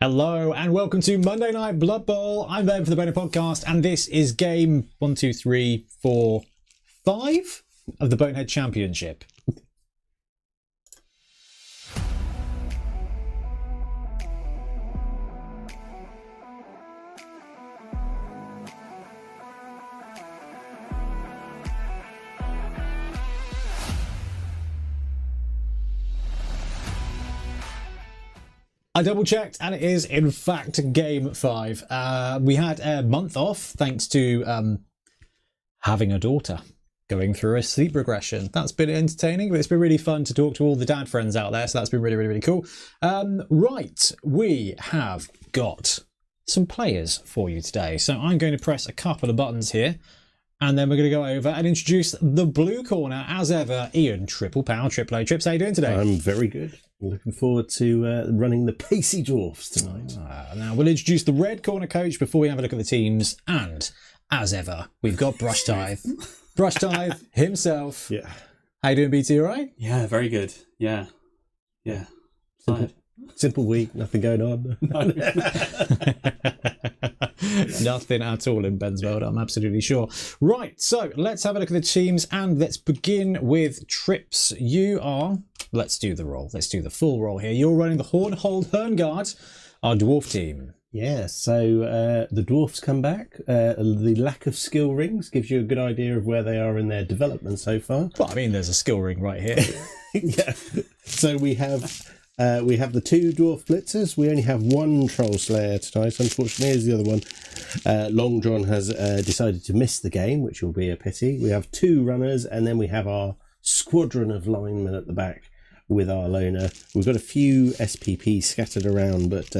Hello and welcome to Monday Night Blood Bowl. I'm Ben for the Bonehead podcast, and this is game 1, 2, 3, 4, 5 of the Bonehead Championship. I double checked and it is in fact game 5. We had a month off thanks to having a daughter going through a sleep regression. That's been entertaining, but it's been really fun to talk to all the dad friends out there, so that's been really cool. Right, we have got some players for you today. So I'm going to press a couple of buttons here, and then we're going to go over and introduce the blue corner as ever. Ian, Triple Power, Triple O. Trips, how you doing today? I'm very good. Looking forward to running the pacey dwarfs tonight. Now we'll introduce the red corner coach before we have a look at the teams, and as ever we've got Brush Tithe. Brush Tithe himself. Yeah. How you doing, BT? All right? Yeah, very good. Yeah. Simple week, nothing going on. Nothing at all in Ben's world, I'm absolutely sure. Right, so let's have a look at the teams, and let's begin with Trips. You are, let's do the roll. Let's do the full roll here. You're running the Herne Guard, our dwarf team. Yeah, so the dwarfs come back. The lack of skill rings gives you a good idea of where they are in their development so far. Well, I mean, there's a skill ring right here. Yeah. So we have the two dwarf blitzers. We only have one troll slayer tonight, unfortunately, as the other one. Long John has decided to miss the game, which will be a pity. We have two runners, and then we have our squadron of linemen at the back with our loner. We've got a few SPP scattered around, but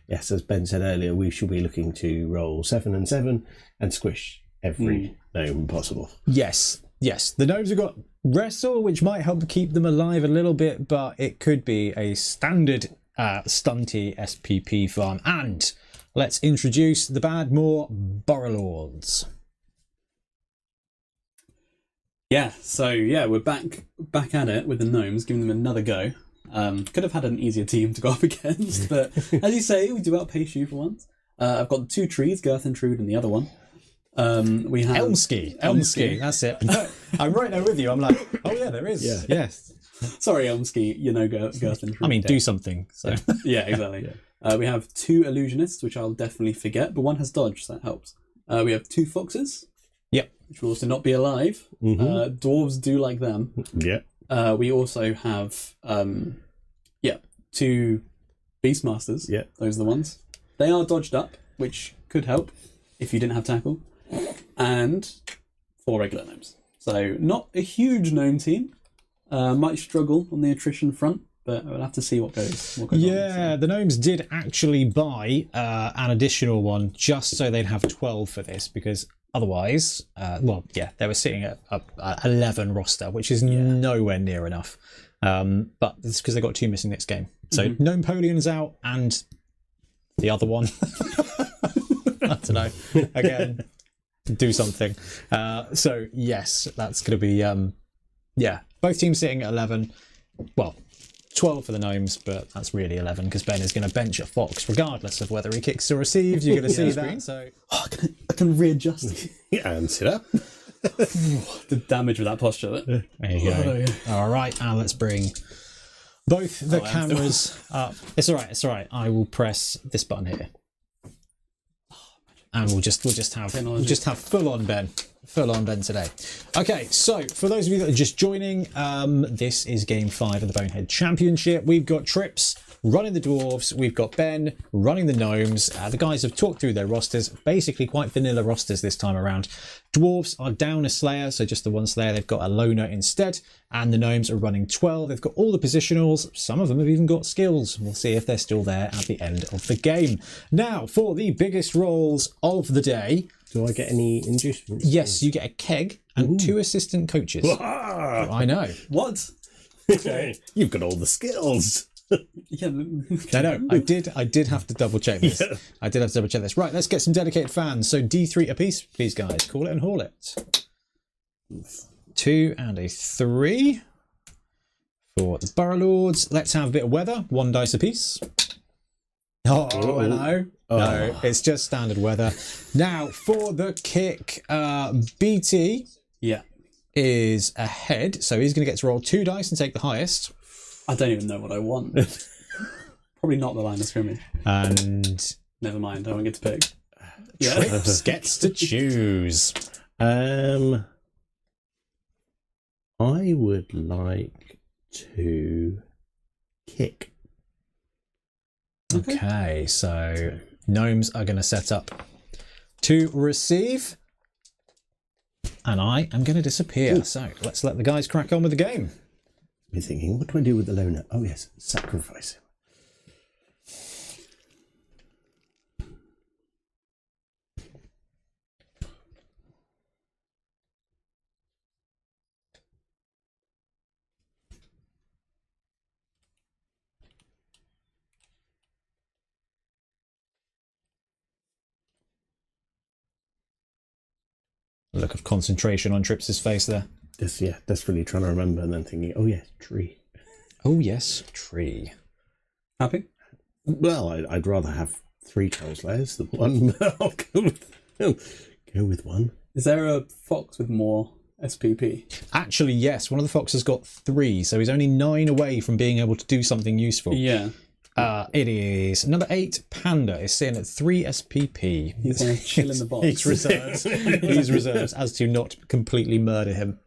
yes, as Ben said earlier, we shall be looking to roll 7 and 7 and squish every gnome possible. Yes. The gnomes have got wrestle, which might help keep them alive a little bit, but it could be a standard stunty SPP farm. And let's introduce the Badmore Burrowlords. Yeah, so yeah, we're back at it with the gnomes, giving them another go. Could have had an easier team to go up against, but as you say, we do outpace you for once. I've got 2 trees, Girth and Trude, and the other one. We have Elmsky, that's it. No, I'm right there with you. I'm like, oh yeah, there is. Yeah. Yes. Sorry, Elmsky, you know Girth and Trude. I mean, do something. So yeah, exactly. Yeah. We have 2 illusionists, which I'll definitely forget, but one has dodge, so that helps. We have 2 foxes. Yep. Which will also not be alive. Dwarves do like them. Yeah. We also have 2 Beastmasters. Yeah. Those are the ones. They are dodged up, which could help if you didn't have tackle. And 4 regular gnomes. So not a huge gnome team. Might struggle on the attrition front, but we'll have to see what goes on. Yeah, the gnomes did actually buy an additional one just so they'd have 12 for this, because otherwise, they were sitting at 11 roster, which is nowhere near enough. But it's because they got 2 missing next game. So Gnomepolion's out, and the other one, I don't know. Again, do something. So yes, that's going to be both teams sitting at 11. Well, 12 for the gnomes, but that's really 11 because Ben is going to bench a fox regardless of whether he kicks or receives. You're going to see that. So I can readjust. Yeah, and sit up. The damage with that posture. There you go. All right, and let's bring both the cameras up. It's all right. I will press this button here, and we'll just have full on Ben today. Okay, so for those of you that are just joining, this is game 5 of the Bonehead Championship. We've got Trips running the dwarves, we've got Ben running the gnomes. The guys have talked through their rosters, basically quite vanilla rosters this time around. Dwarves are down a slayer, so just the one slayer. They've got a loner instead, and the gnomes are running 12. They've got all the positionals. Some of them have even got skills. We'll see if they're still there at the end of the game. Now, for the biggest rolls of the day. Do I get any inducements? Yes, you get a keg and 2 assistant coaches. I know. What? You've got all the skills. Yeah. No, I did have to double check this. Yeah. I did have to double check this. Right, let's get some dedicated fans. So D3 apiece, please, guys. Call it and haul it. 2 and a 3 for the Burrowlords. Let's have a bit of weather. 1 dice apiece. Oh, no. no, it's just standard weather. Now, for the kick, BT Yeah. is ahead, so he's going to get to roll 2 dice and take the highest. I don't even know what I want. Probably not the line of scrimmage. And Never mind, I won't get to pick. Trips gets to choose. I would like to kick. Okay, so gnomes are going to set up to receive. And I am going to disappear. Ooh. So let's let the guys crack on with the game. You're thinking, what do I do with the loner? Oh yes, sacrifice him. Look of concentration on Trips's face there. Desperately trying to remember and then thinking, oh yeah, tree. Oh yes, tree. Happy? Well, I'd rather have 3 troll slayers than 1, but I'll go with 1. Is there a fox with more SPP? Actually, yes. One of the foxes got 3, so he's only 9 away from being able to do something useful. Yeah. It is number 8. Panda is sitting at 3 SPP. He's going to chill in the box. He's reserves. He's reserves as to not completely murder him.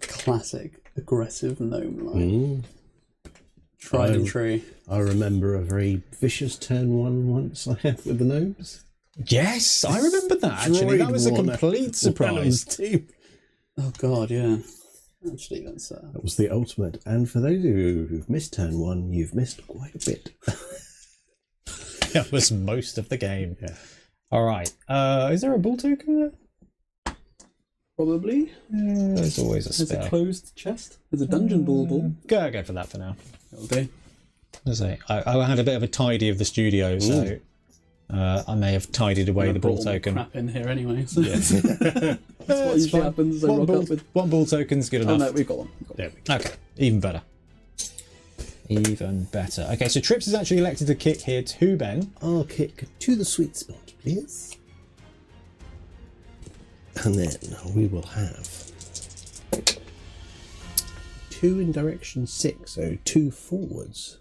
Classic aggressive gnome line. Tried and true. I remember a very vicious turn 1 once I had with the gnomes. Yes, I remember that. Actually, that was a complete surprise. Team. Oh god, yeah. Actually, that's that was the ultimate. And for those of you who've missed turn 1, you've missed quite a bit. That was most of the game. Yeah. All right. Is there a bull token there? Probably. There's always a spare. There's a closed chest. There's a dungeon ball. Go for that for now. That'll do. I had a bit of a tidy of the studio, so I may have tidied away the ball token. Crap in here anyway. So. Yeah. That's what usually happens. One ball token's good enough. Oh no, we've got one. There we go. Okay, even better. Even better. Okay, so Trips is actually elected to kick here to Ben. I'll kick to the sweet spot, please. And then we will have 2 in direction 6, so 2 forwards.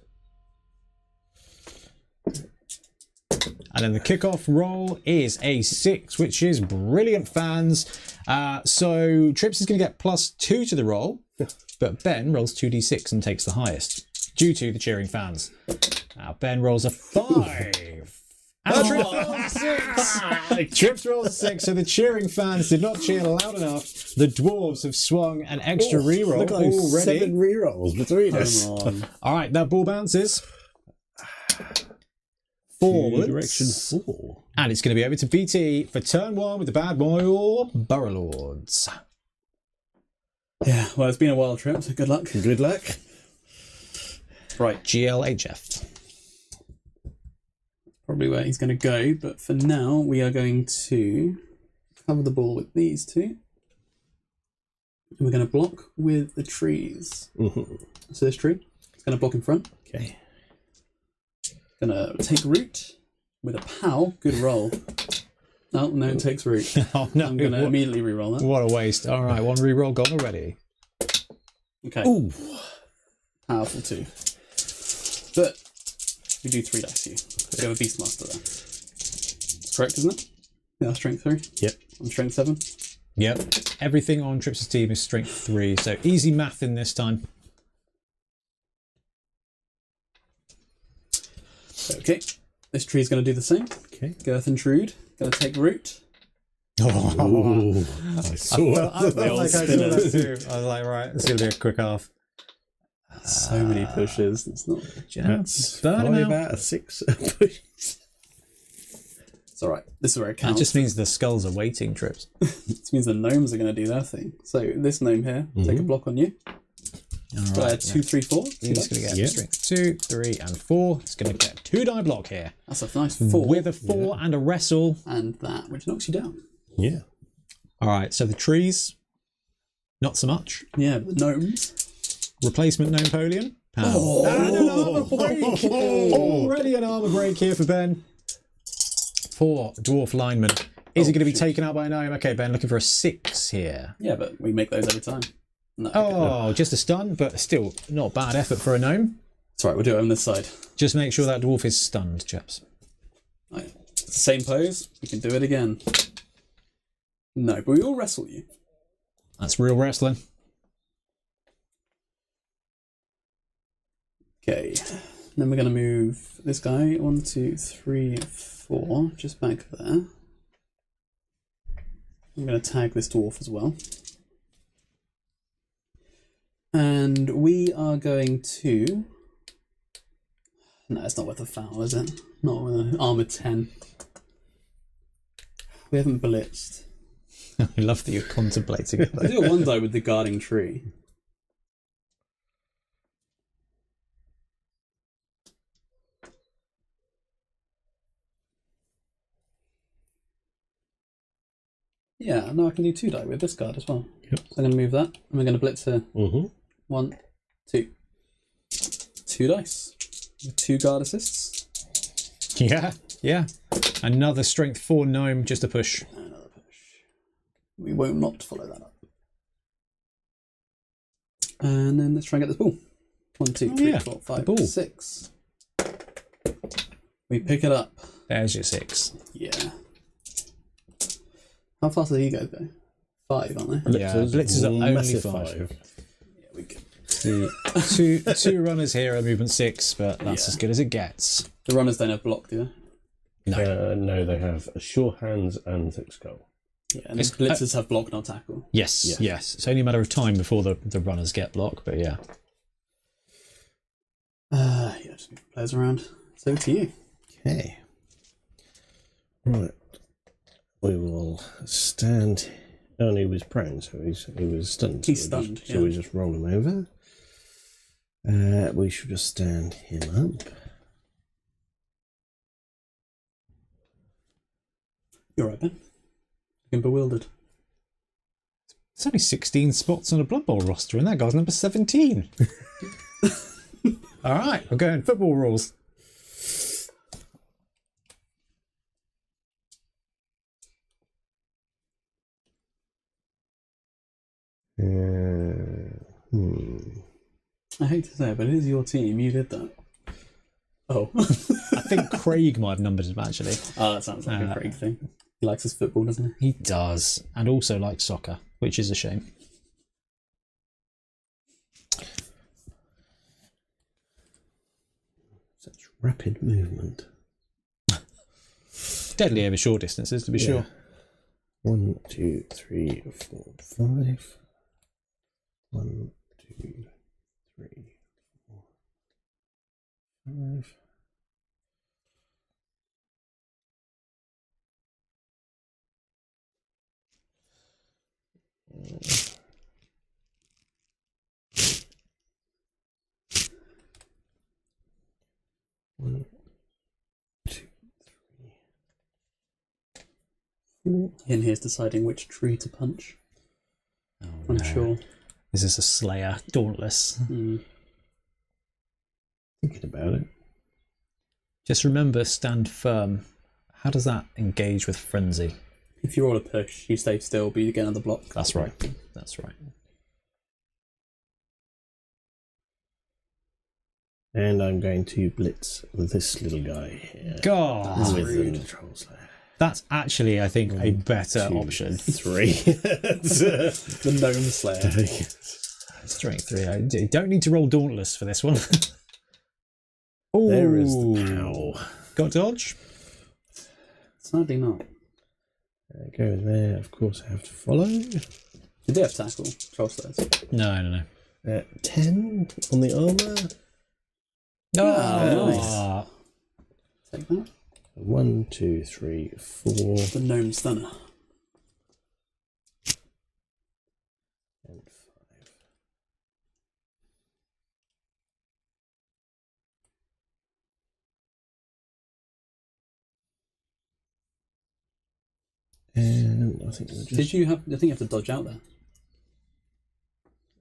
And then the kickoff roll is a 6, which is brilliant, fans. So Trips is going to get +2 to the roll, but Ben rolls 2d6 and takes the highest due to the cheering fans. Now Ben rolls a 5. And Trips rolls a 6. Trips rolls a 6, so the cheering fans did not cheer loud enough. The dwarves have swung an extra reroll look at those already. 7 rerolls between us. All right, that ball bounces forwards. Direction 4. And it's going to be over to BT for turn 1 with the Bad Boy Burrow Lords. Yeah, well, it's been a wild trip, so good luck. Good luck. Right. GLHF. Probably where he's going to go, but for now, we are going to cover the ball with these 2. And we're going to block with the trees. So this tree, it's going to block in front. Okay. Gonna take root with a POW. Good roll. Oh, no, it takes root. Oh, no. I'm gonna immediately re-roll that. What a waste. All right, 1 reroll gone already. Okay. Ooh. Powerful 2. But we do 3 dice here. We have a Beastmaster there. It's correct, isn't it? Yeah, strength 3. Yep. I'm strength 7. Yep. Everything on Trips' team is strength 3, so easy math in this time. Okay. This tree is going to do the same. Okay. Girth and Trude. Going to take root. Oh, I saw I felt like I saw that too. I was like, right, it's going to be a quick half. So many pushes. It's not. That's burn him out. about a 6 push. It's alright. This is where it That counts. just means the skulls are waiting, Trips. This means the gnomes are going to do their thing. So this gnome here, take a block on you. All right. 2, 3, 4. He's going to get strength 2, 3, and 4. He's going to get 2 die block here. That's a nice 4. With a 4 and a wrestle. And that, which knocks you down. Yeah. All right, so the trees not so much. Yeah, the gnomes. Replacement Napoleon. Oh. And an armor break! Already an armor break here for Ben. 4 dwarf linemen. Is he going to be taken out by a gnome? Okay, Ben, looking for a 6 here. Yeah, but we make those every time. No, oh, just a stun, but still not bad effort for a gnome. It's alright, we'll do it on this side. Just make sure that dwarf is stunned, chaps. Right. Same pose, we can do it again. No, but we all wrestle you. That's real wrestling. Okay, then we're going to move this guy 1, 2, 3, 4, just back there. I'm going to tag this dwarf as well. And we are going to... No, it's not worth a foul, is it? Not with an armor 10. We haven't blitzed. I love that you're contemplating it. I do a 1 die with the guarding tree. Yeah, no, I can do 2 die with this card as well. Yep. So I'm going to move that, and we're going to blitz her. 1, 2. 2 dice. With 2 guard assists. Yeah. Another strength 4 gnome, just a push. Another push. We won't not follow that up. And then let's try and get this ball. 1, 2, 3, 4, 5, 6. We pick it up. There's your 6. Yeah. How fast do you guys go? 5, aren't they? Yeah, blitzes are only 5. Yeah, we go. two runners here at movement 6, but that's as good as it gets. The runners don't have block, do they? No. No, they have sure hands and thick skull. Yeah, and the blitzers have block, not tackle. Yes. It's only a matter of time before the runners get block, but yeah. Just move players around. So to you. Okay. Right. We will stand. Oh, he was prone, so he was stunned. He's stunned. So we just roll him over. We should just stand him up. You're right, Ben. Looking bewildered. There's only 16 spots on a Blood Bowl roster, and that guy's number 17. All right, we're going football rules. I hate to say it, but it is your team. You did that. Oh. I think Craig might have numbered him, actually. Oh, that sounds like a Craig thing. He likes his football, doesn't he? He does, and also likes soccer, which is a shame. Such rapid movement. Deadly over short distances, to be sure. 1, 2, 3, 4, 5. 1, 2, 3, 4, 5. One, 2, 3, 4. Ian here's deciding which tree to punch. Oh, I'm no. sure. This is a Slayer, Dauntless. Thinking about it. Just remember, stand firm. How does that engage with Frenzy? If you roll a push, you stay still, but you get another block. That's right. That's right. And I'm going to blitz this little guy here. God, with the Troll Slayer. That's actually, I think, a better 2, option. 3. The Gnome Slayer. Strength 3. You don't need to roll Dauntless for this one. Ooh. There is the pow. Got dodge? Sadly not. Go there. Of course, I have to follow. Did they have tackle? Troll Slayers. No. 10 on the armor. Oh, nice. Take that. 1, 2, 3, 4. The Gnome Stunner. And 5. And I think we're just... Did you have... I think you have to dodge out there.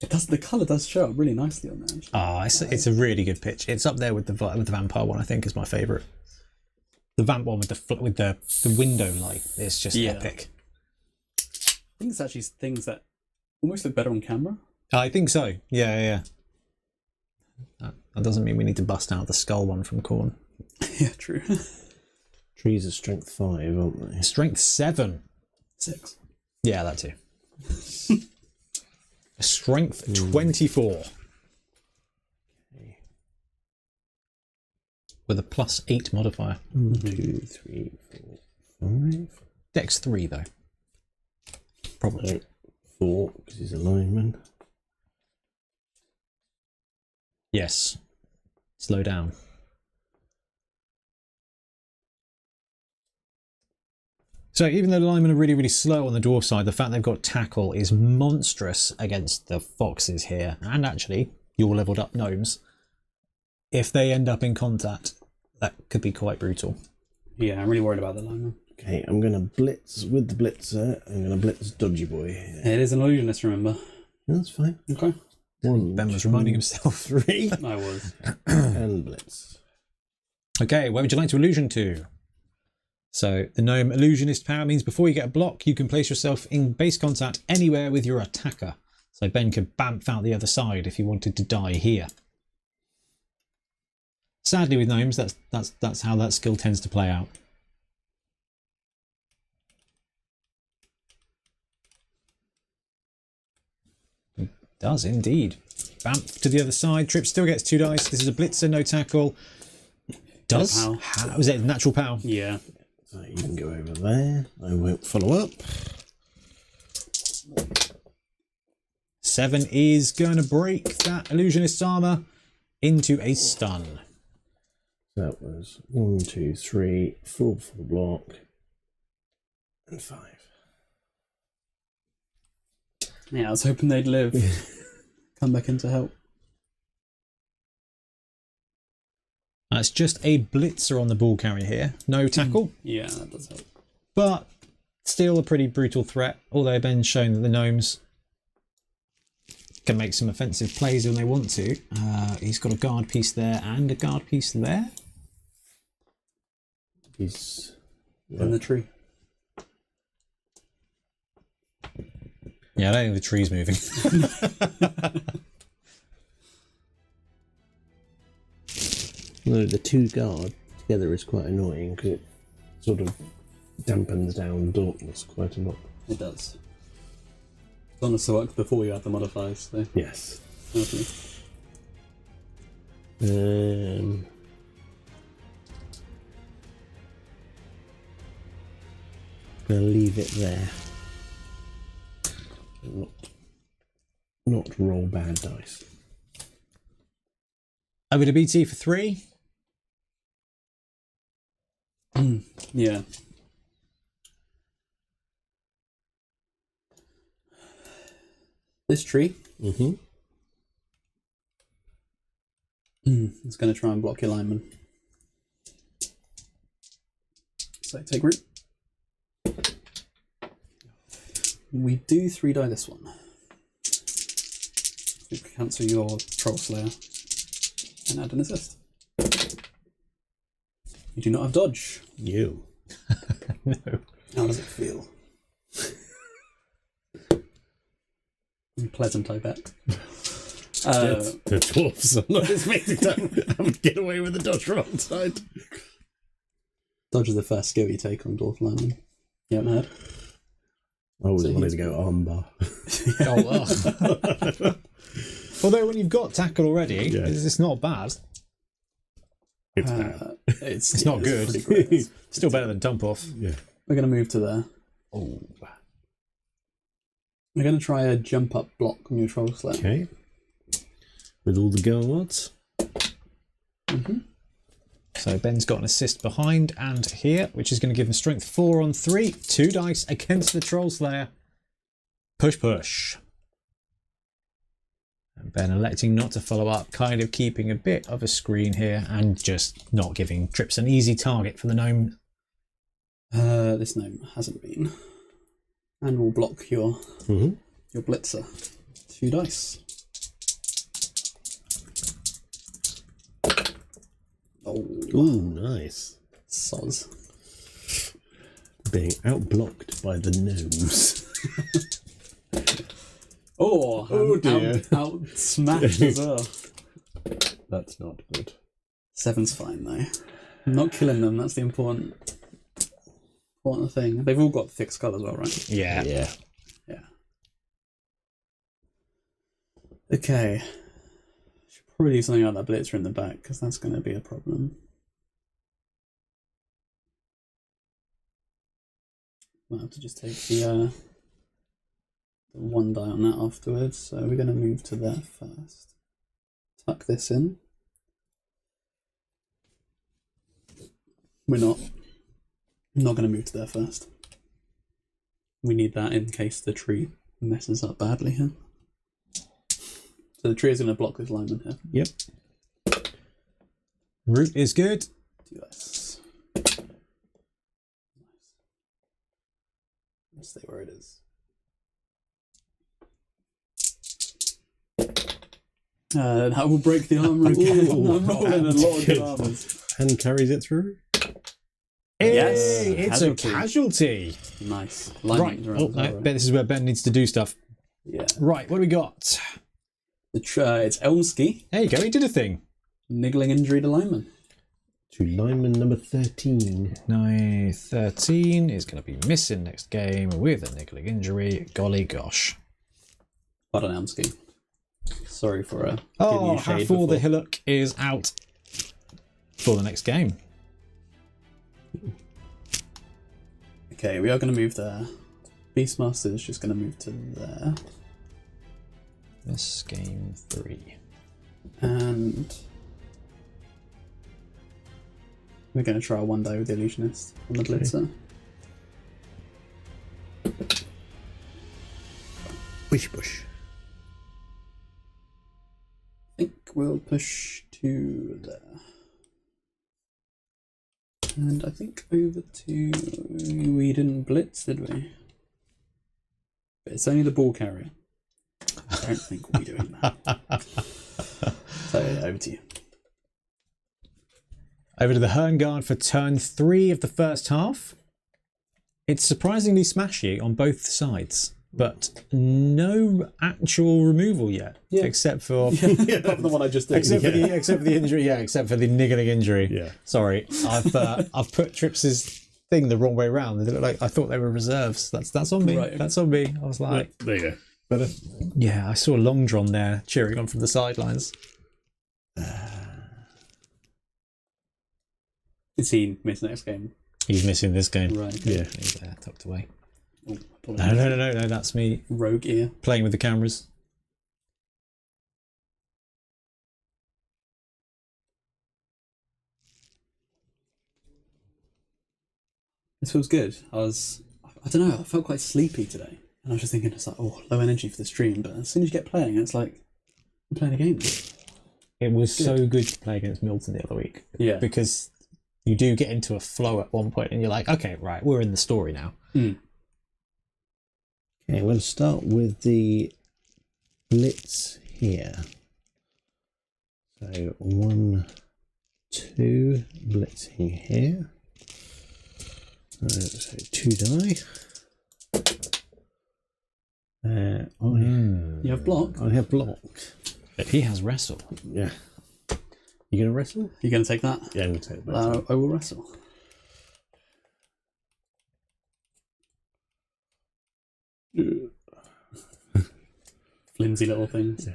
It does. The colour does show up really nicely on there. Actually. Ah, it's a really good pitch. It's up there with the vampire one. I think is my favourite. The vamp one with the window light is just epic. I think it's actually things that almost look better on camera. I think so. Yeah. That doesn't mean we need to bust out the skull one from Khorne. Yeah, true. Trees are strength 5, aren't they? Strength 7. 6. Yeah, that too. Strength 24. Okay. With a +8 modifier. 1, 2, 3, 4, 5. Dex 3 though. Probably. No, 4 because he's a lineman. Yes. Slow down. So even though the linemen are really, really slow on the dwarf side, the fact they've got tackle is monstrous against the foxes here. And actually, your leveled up gnomes. If they end up in contact, that could be quite brutal. Yeah, I'm really worried about the lineman. Okay, I'm going to blitz with the blitzer. I'm going to blitz Dodgy Boy. It is an illusionist, remember? That's fine. Okay. 1, Ben was reminding himself. 3. I was. And blitz. Okay, where would you like to illusion to? So the gnome illusionist power means before you get a block, you can place yourself in base contact anywhere with your attacker. So Ben could bamf out the other side if he wanted to die here. Sadly, with gnomes, that's how that skill tends to play out. It does indeed. Bamf to the other side. Trip still gets 2 dice. This is a blitzer, no tackle. Does how is it natural power? Yeah. So you can go over there. I won't follow up. 7 is going to break that illusionist's armor into a stun. That was 1, 2, 3, 4 full block, and 5. Yeah, I was hoping they'd live. Come back in to help. That's just a blitzer on the ball carrier here. No tackle. Yeah, that does help. But still a pretty brutal threat, although Ben's shown that the gnomes can make some offensive plays when they want to. He's got a guard piece there and a guard piece there. He's in the tree. Yeah, I don't think the tree's moving. No, the 2 guard together is quite annoying because it sort of dampens down darkness quite a lot. It does. It's honest to work before you add the modifiers, so. Yes. Okay. Gonna leave it there. Not roll bad dice. Over to BT for 3. Yeah. This tree. It's going to try and block your lineman. So take root. We do 3 die this one. We cancel your Troll Slayer and add an assist. You do not have dodge. You. No. How does it feel? Pleasant, I bet. The dwarfs are not expecting to get away with the dodge roll side. Dodge is the first skill you take on Dwarf Lineman. You haven't heard? I always wanted to go armbar. Oh, although when you've got tackle already, it's not bad. It's bad. It's not good. It's Still better than dump off. Yeah. We're going to move to there. Oh. We're going to try a jump up block on your Troll Slayer. Okay. With all the guards. So Ben's got an assist behind and here, which is going to give him strength 4 on 3. 2 dice against the Troll Slayer. Push, push. And Ben electing not to follow up, kind of keeping a bit of a screen here and just not giving Trips an easy target for the gnome. This gnome hasn't been. And we'll block your blitzer. 2 dice. Oh, Ooh, nice. soz. Being outblocked by the gnomes. Oh, dear. Out smashed as well. That's not good. 7's fine though. I'm not killing them, that's the important thing. They've all got thick skull as well, right? Yeah. Yeah. Yeah. Okay. Should probably do something about that blitzer in the back, because that's going to be a problem. Might have to just take the 1 die on that afterwards. So we're going to move to there first. Tuck this in. We're not going to move to there first. We need that in case the tree messes up badly here. So the tree is going to block this lineman here. Yep. Root is good. Do this. Let's stay where it is. That will break the armor again. Ooh. I'm rolling a lot of good armors. And carries it through. Hey, Yes, it's a casualty. Nice. Right. Oh, I bet this is where Ben needs to do stuff. Yeah. Right, what do we got? It's Elmsky. There you go, he did a thing. Niggling injury to lineman. To lineman number 13. 13 is going to be missing next game with a niggling injury. Golly gosh. Well done, Elmsky. Sorry for giving Oh, you shade Hathor the before. Hillock is out for the next game. Okay, we are going to move there. Beastmaster is just going to move to there. This game 3. And we're going to try 1 die with the illusionist on the blitzer. Wish bush. I think we'll push to there. And I think over to... We didn't blitz, did we? But it's only the ball carrier. I don't think we'll be doing that. So, over to you. Over to the Hernguard for turn 3 of the first half. It's surprisingly smashy on both sides, but no actual removal yet, except for Apart from the one I just did. except for the injury. Yeah, except for the niggling injury. Yeah. Sorry, I've put Trips's thing the wrong way round. They look like I thought they were reserves. That's on me. Right. That's on me. I was like, Right, there you go. Better. yeah, I saw Long John there cheering on from the sidelines. Is he miss next game? He's missing this game. Right. Yeah. He's there, tucked away. Oh, No. That's me Rogue ear. playing with the cameras. This feels good. I don't know, I felt quite sleepy today. And I was just thinking, it's like, oh, low energy for the stream. But as soon as you get playing, it's like, I'm playing a game. It was so good to play against Milton the other week. Yeah. Because you do get into a flow at one point and you're like, okay, right, we're in the story now. Mm. Okay, we'll start with the blitz here. So 1, 2, blitzing here. So 2 die. You have block? I have block. But he has wrestle. Yeah. You gonna wrestle? You going to take that? Yeah, I'm gonna take that. I will wrestle. Flimsy little things.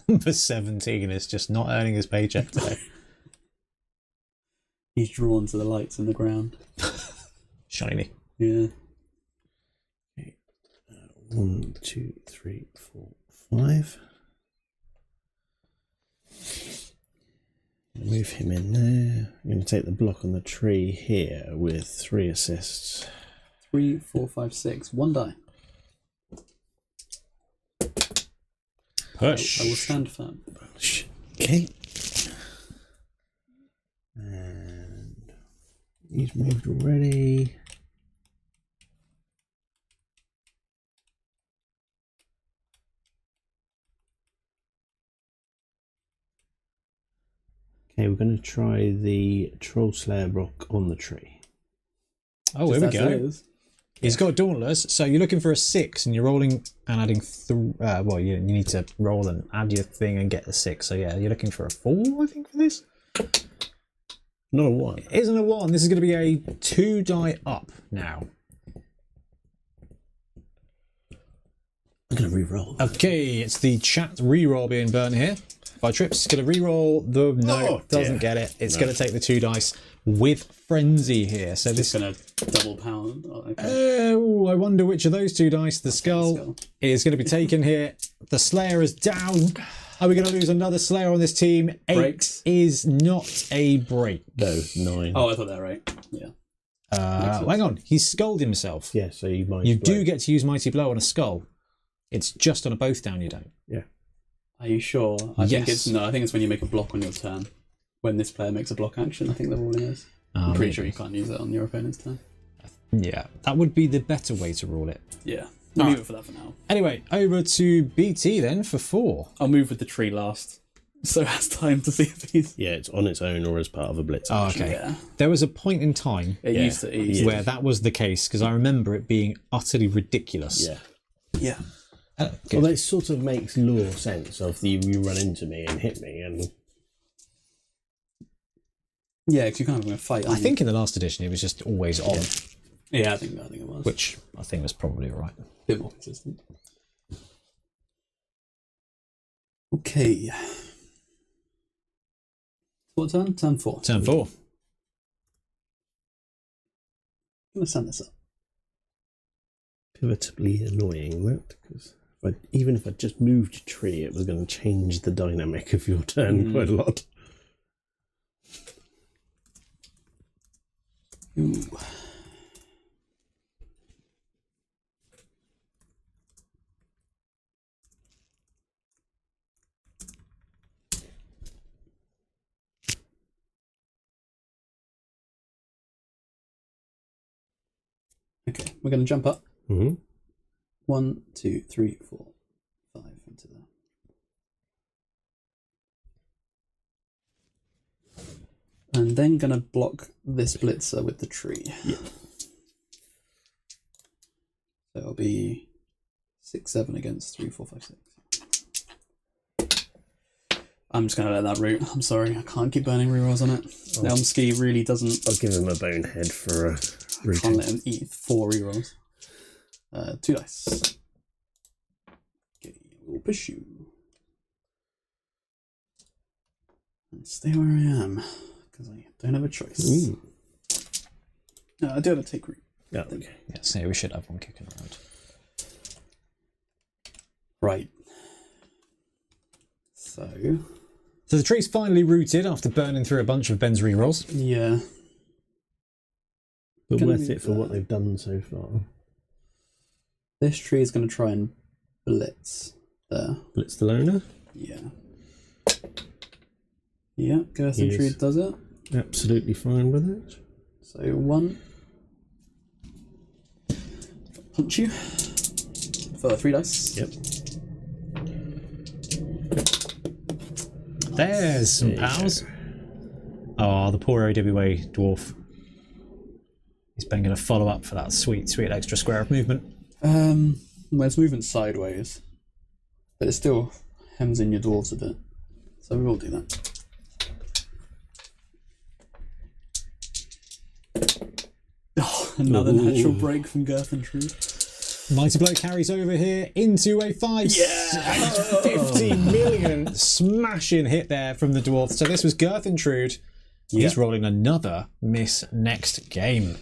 Number 17 is just not earning his paycheck today. He's drawn to the lights in the ground. Shiny. Yeah. 1, 2, 3, 4, 5. Move him in there. I'm going to take the block on the tree here with 3 assists. 3, 4, 5, 6. 1 die. Push. I will stand firm. Okay. And he's moved already. Okay, we're going to try the Troll Slayer rock on the tree. Oh, here we go. Is. He's got Dauntless, so you're looking for a 6 and you're rolling and adding well, you need to roll and add your thing and get the 6. So yeah, you're looking for a 4, I think, for this. Not a 1. It isn't a 1. This is going to be a 2 die up now. I'm going to re-roll. Okay, it's the chat re-roll being burnt here. By Trips, it's going to re-roll the... No, doesn't get it. It's going to take the 2 dice with Frenzy here. So this is going to double pound. Oh, okay. I wonder which of those 2 dice. The skull is going to be taken here. The Slayer is down. Are we going to lose another Slayer on this team? 8 Breaks. is not a break. No, 9. Oh, I thought that right. Yeah. Hang on. He's skulled himself. Yeah, so you might. You do get to use Mighty Blow on a skull. It's just on a both down you don't. Yeah. Are you sure? I think Yes. I think it's when you make a block on your turn. When this player makes a block action, I think the ruling is. I'm pretty sure you can't use it on your opponent's turn. Yeah, that would be the better way to rule it. Yeah. We'll leave it for that for now. Anyway, over to BT then for 4. I'll move with the tree last. So it has time to see if he's... Yeah, it's on its own or as part of a blitz. Oh, action. okay. Yeah. There was a point in time It used to. where that was the case, because I remember it being utterly ridiculous. Yeah. Yeah. Well, that sort of makes lore sense of you run into me and hit me, and Yeah, because you're kind of going to fight. I think in the last edition it was just always on, Yeah, I think it was. which I think was probably right. A bit more consistent. Okay. What turn? Turn 4. Turn 4. I'm going to send this up. pivotably annoying that, because even if I just moved a tree, it was going to change the dynamic of your turn quite a lot. Ooh. Okay, we're going to jump up. 1, 2, 3, 4, 5 into there. And then going to block this blitzer with the tree. Yeah. So it'll be 6, 7 against 3, 4, 5, 6. I'm just going to let that root. I'm sorry, I can't keep burning rerolls on it. Elmski really doesn't... I'll give him a bonehead for a I can't let him eat 4 rerolls. 2 dice. Okay, we'll pursue. And stay where I am, because I don't have a choice. No, I do have a take root. Yeah, okay. Yeah, so we should have one kicking around. Right. So the tree's finally rooted after burning through a bunch of Ben's rerolls. yeah. But Gonna worth be it for what they've done so far. This tree is going to try and blitz there. Blitz the loner? Yeah. Yeah, Girth and Tree does it. Absolutely fine with it. So 1. Punch you. For 3 dice. Yep. There's some pals. Oh, the poor AWA dwarf. Is Ben going to follow up for that sweet, sweet extra square of movement? Well, it's moving sideways, but it still hems in your dwarves a bit. So we will do that. Oh, another natural break from Girth and True. Mighty Blow carries over here into a 50 million smashing hit there from the dwarf. So this was Girth Intrude. He's rolling another miss next game.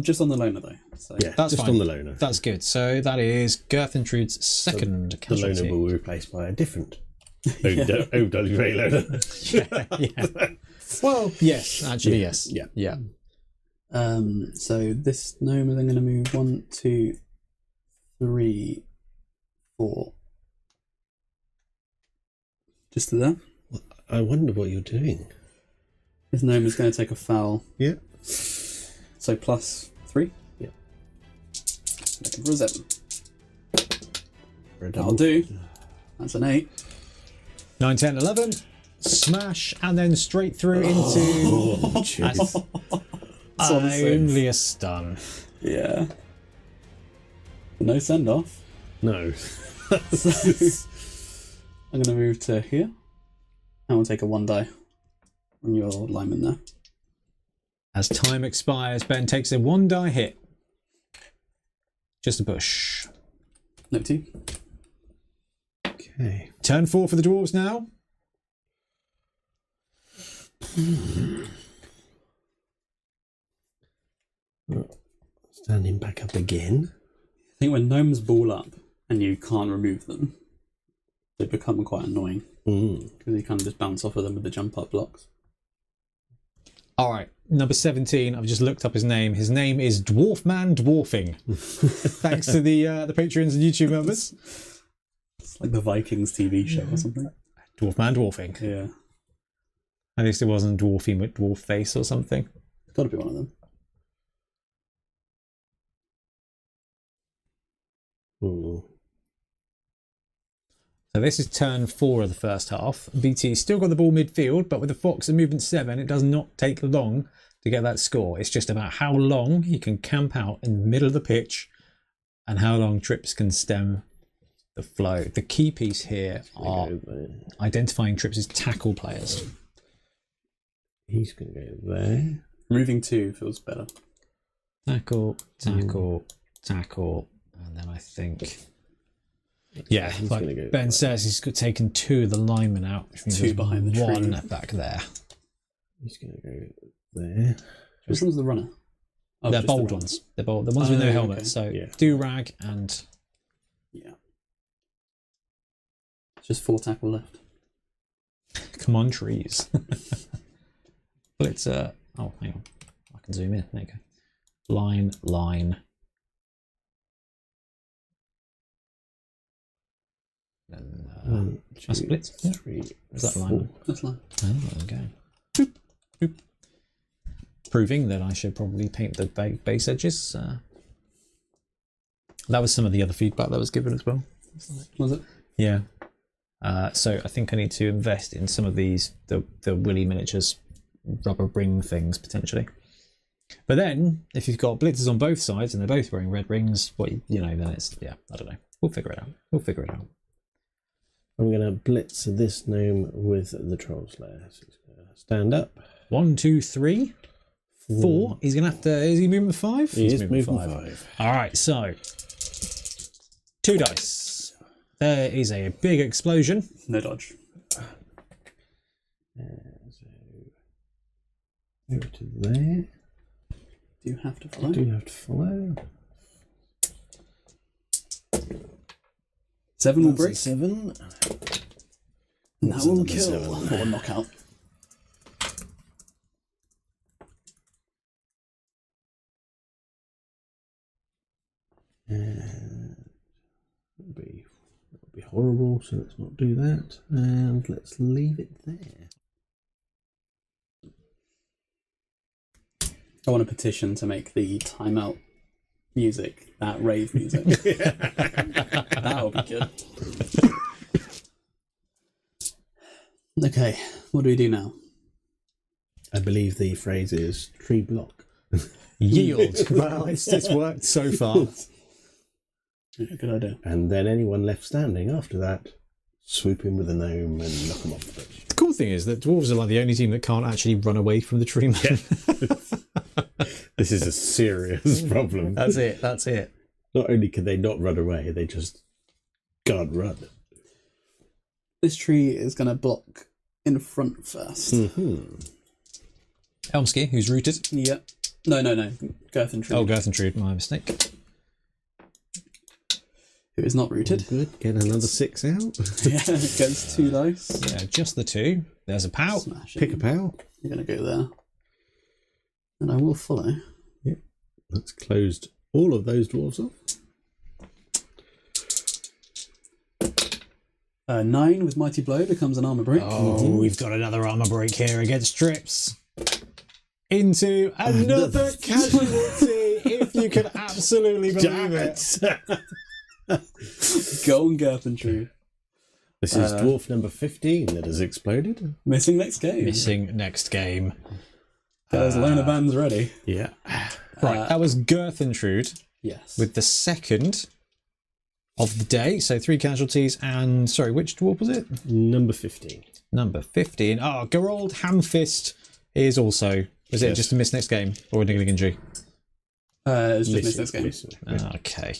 Just on the loner though. So. Yeah, That's just fine. on the loner. That's good. So that is Girth Intrude's second The casualty. loner will be replaced by a different OWA loner. Yeah. Well, yes, actually, yes. Yeah. Yeah. So this gnome is then going to move 1, 2, 3, 4. Just to there. I wonder what you're doing. This gnome is going to take a foul. Yeah. So plus 3. Yeah. Looking for a 7. For a That'll double. do. That's an 8. 9, 10, 11. smash, and then straight through into Jeez. only a stun. Yeah. No send off. No. So, I'm going to move to here. And we'll take a 1 die on your lineman there. As time expires, Ben takes a 1 die hit. Just a push. Nope 2. Okay. Turn 4 for the dwarves now. Standing back up again. I think when gnomes ball up and you can't remove them, they become quite annoying. Because you kind of just bounce off of them with the jump up blocks. All right, number 17. I've just looked up his name. His name is Dwarfman Dwarfing. Thanks to the patrons and YouTube members. It's like the Vikings TV show or something. Dwarfman Dwarfing. Yeah. At least it wasn't Dwarfy McDwarf Face or something. It's got to be one of them. So this is turn 4 of the first half. BT still got the ball midfield, but with the Fox and movement 7, it does not take long to get that score. It's just about how long he can camp out in the middle of the pitch and how long Trips can stem the flow. The key piece here are identifying Trips' tackle players. He's going to go there. Moving 2 feels better. Tackle, tackle, tackle, and then I think... Yeah, He's like gonna go Ben says, he's taken 2 of the linemen out, which means 2 there's behind the 1 tree. back there. He's going to go there. Which one's the runner? Oh, They're just the bold runner. ones. They're bold. The ones with no helmet. okay. So Yeah. do-rag and Yeah. Just 4 tackle left. come on trees. Blitzer. Oh, hang on. I can zoom in. There you go. Line, line. And, that's a blitz. Yeah. 3, Is that line? That's line. Oh, there we go. Boop, boop. Proving that I should probably paint the base edges. That was some of the other feedback that was given as well. Was it? Yeah. So I think I need to invest in some of these, the Willy miniatures rubber ring things potentially. But then, if you've got blitzers on both sides and they're both wearing red rings, then it's, yeah, I don't know. We'll figure it out. We'll figure it out. I'm going to blitz this gnome with the Troll Slayer. So he's going to stand up. 1, 2, 3, 4. He's going to have to, is he moving 5? He is moving 5. All right, so 2 dice. There is a big explosion. No dodge. So over to there. Do you have to follow? Do have to follow. 7 will break. 7. And that will another kill. 7. Or knockout. That'll be horrible, so let's not do that. And let's leave it there. I want a petition to make the timeout music that rave music. That would be good. Okay, what do we do now? I believe the phrase is tree block. Yield. Well, it's worked so far. Yeah, good idea. And then anyone left standing after that, swoop in with a gnome and knock them off the pitch. The cool thing is that dwarves are like the only team that can't actually run away from the tree man. This is a serious problem. That's it. That's it. Not only can they not run away, they just can't run. This tree is going to block in front first. Elmsky, who's rooted. Yeah. No. Girth and tree. Oh, Girthentrud, my mistake. Who is not rooted. Good. Get another 6 out. Yeah, gets 2 dice. Yeah, just the 2. There's a pow. Smash Pick a it. pal. You're going to go there. And I will follow. Yep. That's closed all of those dwarves off. 9 with Mighty Blow becomes an armor break. Oh, we've got another armor break here against Trips. Into another casualty, if you can absolutely believe it. Go on, Girth and tree. This is dwarf number 15 that has exploded. Missing next game. Missing next game. There's loner bands ready. Yeah. Right, that was Girth Intrude Yes. with the second of the day. So 3 casualties and, sorry, which dwarf was it? Number 15. Number 15. Oh, Gerald Hamfist is also, was it just a miss next game or a niggling injury? It's just missed next game. Okay.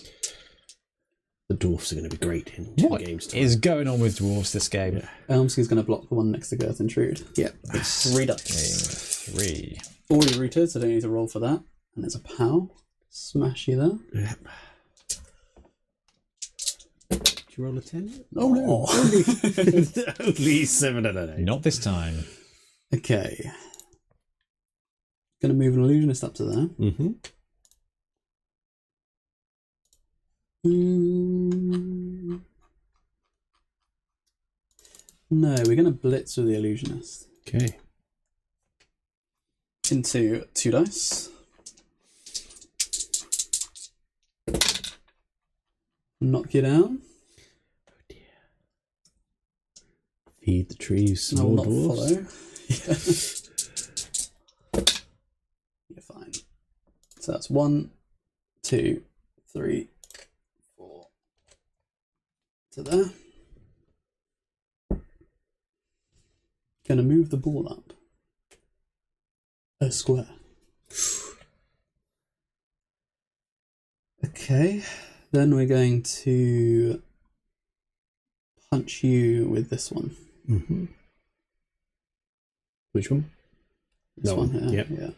The dwarfs are going to be great in 2 What games time. is going on with dwarves this game? Yeah. Elmsky's going to block the one next to Girth Intrude. Yep. It's 3 dice. Game 3. Already rooted, so don't need to roll for that. And there's a POW. Smash you there. Yep. Did you roll a 10? Oh no. Only 7 and an 8. Not this time. Okay. Going to move an illusionist up to there. Mm-hmm. No, we're going to blitz with the illusionist. Okay. Into 2 dice. Knock you down. Oh dear. Feed the trees I some will more not dwarfs. follow. You're fine. So that's 1, 2, 3, 4. To there. Gonna move the ball up a square. Okay, then we're going to punch you with this one. Mm-hmm. Which one? This one here. Yep. Yeah.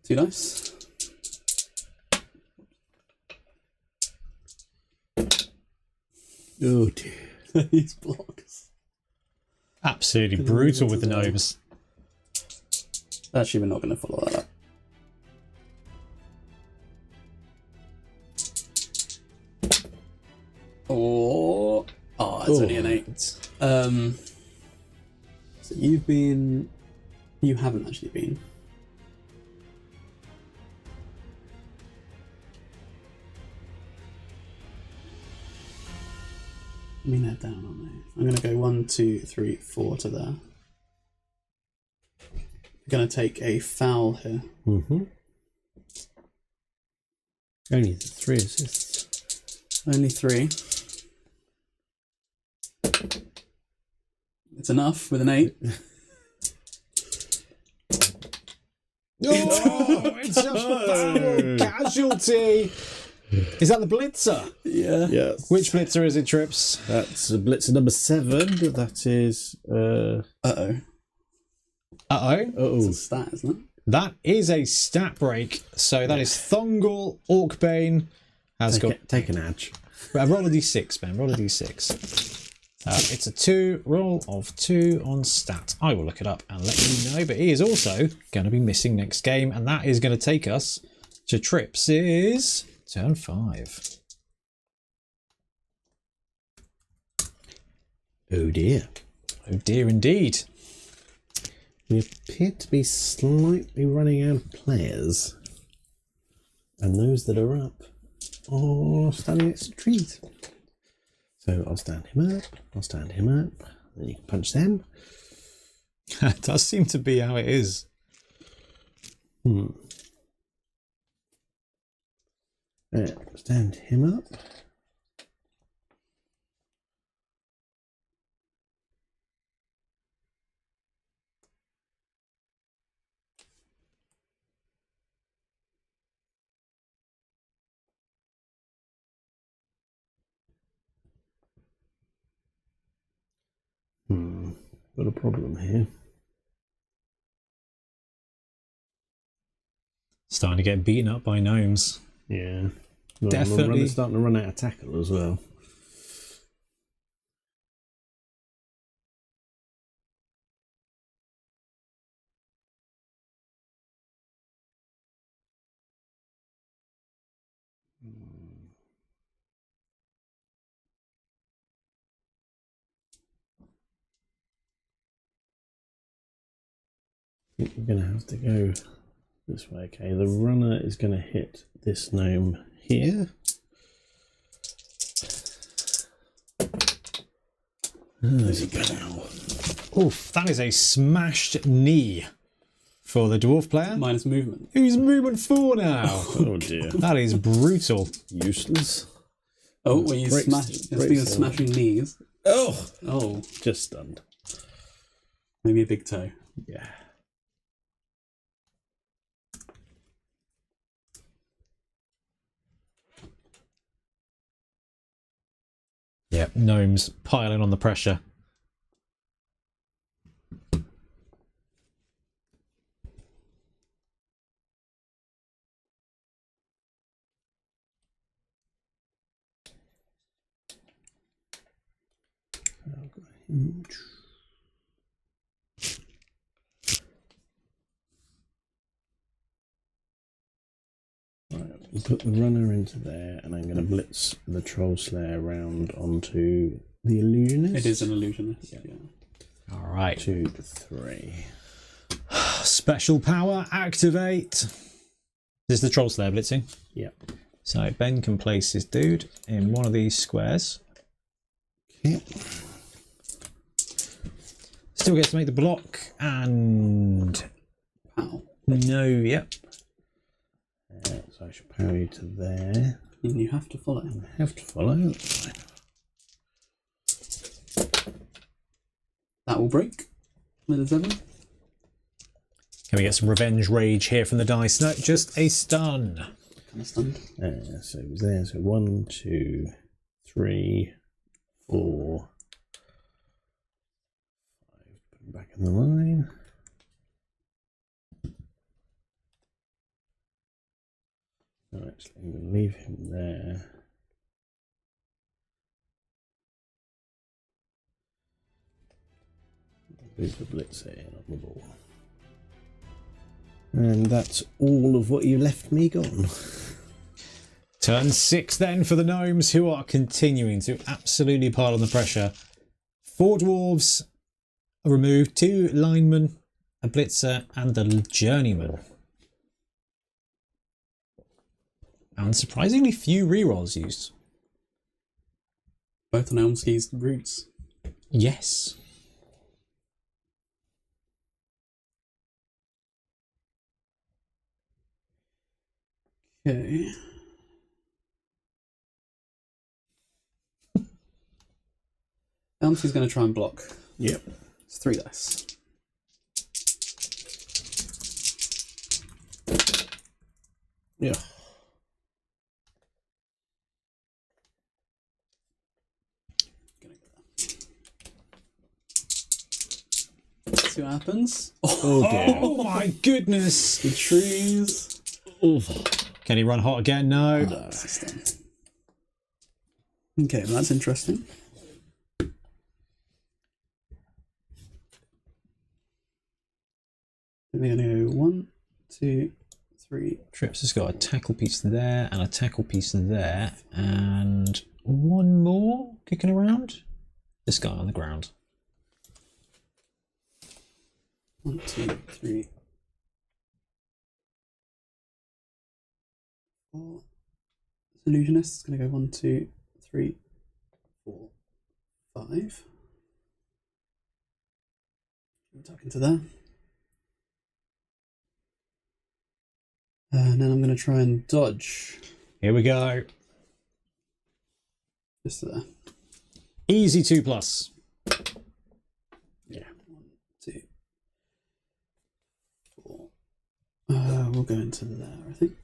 2 dice. Oh dear. These blocks. Absolutely brutal with the gnomes. Actually, we're not going to follow that up. Oh, it's only an 8. So you've been... You haven't actually been. I mean, they're down, aren't they? I'm going to go 1, 2, 3, 4 to there. I'm going to take a foul here. Mm-hmm. Only 3 assists. Only 3. It's enough with an 8. Oh, it's a foul casualty. Is that the blitzer? Yeah. Yes. Which blitzer is it, Trips? That's blitzer number 7. That is. Uh-oh. Uh-oh. It's a stat, isn't it? That is a stat break. So that is Thongal Orcbane has Take an edge. roll a d6, Ben. Roll a d6. It's a 2 roll of 2 on stat. I will look it up and let you know. But he is also going to be missing next game, and that is going to take us to Trips' turn 5. Oh dear. Oh dear, indeed. We appear to be slightly running out of players, and those that are up are standing next to trees. So I'll stand him up, then you can punch them. That does seem to be how it is. Stand him up. Got a problem here. Starting to get beaten up by gnomes. Yeah. Well, Definitely. I'm starting to run out of tackle as well. I think we're going to have to go this way. Okay, the runner is going to hit this gnome here. There's a pow. Oof, that is a smashed knee for the dwarf player. Minus movement. Who's movement 4 now? Oh dear. That is brutal. Useless. Oh, when you breaks- smash. breaks Speaking of the- smashing knees. Oh! Oh, Just stunned. maybe a big toe. Yeah. Yeah, gnomes piling on the pressure. Right, I'll put the runner into there, and I'm going to blitz the troll slayer round onto the illusionist. It is an illusionist. Yeah. All right. 2 to 3. Special power activate. This is the troll slayer blitzing. Yep. So Ben can place his dude in one of these squares. Okay. Still gets to make the block and Pow. no, yep. So I should power you to there. And you have to follow. I have to follow. That will break. With a 7. Can we get some revenge rage here from the dice? No, just a stun. Kind of stunned. So it was there. So 1, 2, 3, 4, 5. Put him back in the line. No, actually, I'm going to leave him there. Move the blitzer in on the ball. And that's all of what you left me gone. Turn 6 then for the gnomes, who are continuing to absolutely pile on the pressure. 4 dwarves removed, 2 linemen, a blitzer, and a journeyman. And surprisingly few rerolls used. Both on Elmski's roots. Yes. Okay. Elmski's going to try and block. Yep. It's 3 dice. Yeah. See what happens. Oh dear. Oh my goodness! The trees. Can he run hot again? No. That's a stun. Okay, well, that's interesting. We're going to go 1, 2, 3. Trips has got a tackle piece there and a tackle piece there, and one more kicking around. This guy on the ground. 1, 2, 3, 4. Illusionist is going to go 1, 2, 3, 4, 5. Tuck into there. And then I'm going to try and dodge. Here we go. Just there. Easy 2+. Yeah. 1, 2, 4. We'll go into there, I think.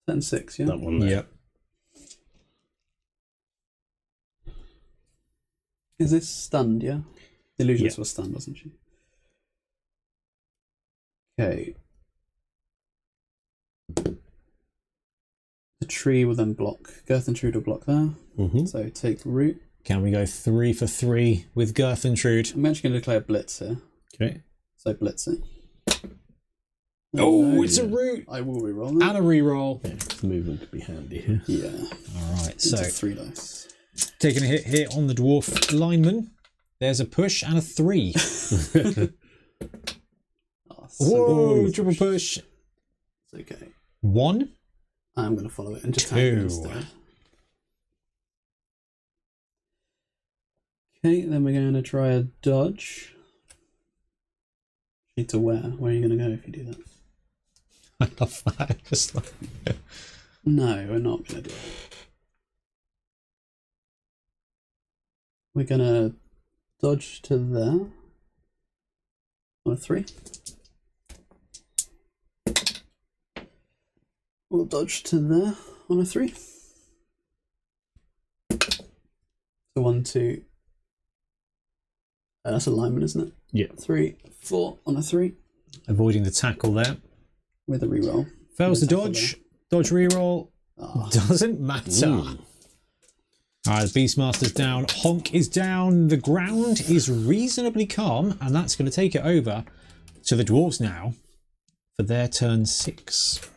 10, 6, yeah? That one there. Yep. Is this stunned, yeah? The illusionist Yeah. was stunned, wasn't she? Okay. The tree will then block. Girth and Trude will block there. Mm-hmm. So take root. Can we go 3 for 3 with Girth and Trude? I'm actually going to declare blitz here. Okay. So blitzing. Oh, no. it's a root! I will reroll that. And a reroll. Yeah, the movement could be handy here. Yeah. Alright, So so 3 dice. taking a hit here on the dwarf lineman. There's a push and a 3. Oh, Whoa, good. triple push. It's okay. 1. I'm going to follow it and just 2. tag it instead. Okay, then we're going to try a dodge. Need to where? Where are you going to go if you do that? I love that. Just like... No, we're not going to do that. We're going to dodge to there. On a 3. We'll dodge to there on a 3. So 1, 2. That's alignment, isn't it? Yeah. 3, 4 on a 3. Avoiding the tackle there. With a reroll. Fails the dodge. Dodge reroll. Oh. Doesn't matter. Alright, Beastmaster's down. Honk is down. The ground is reasonably calm, and that's going to take it over to the Dwarves now for their turn 6.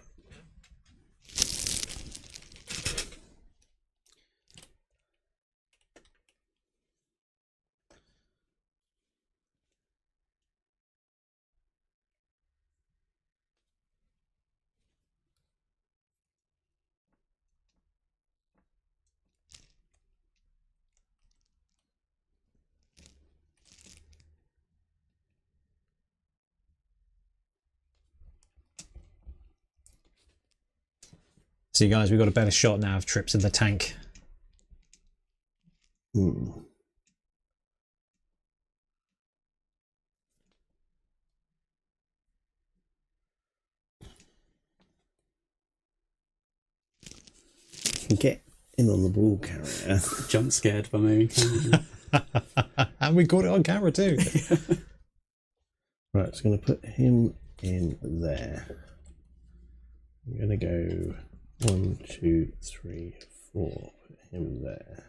So you guys, we've got a better shot now of trips in the tank. Hmm. Get in on the ball carrier. Jump scared by me. And we caught it on camera too. Right, it's going to put him in there. I'm going to go 1, 2, 3, 4. Put him there.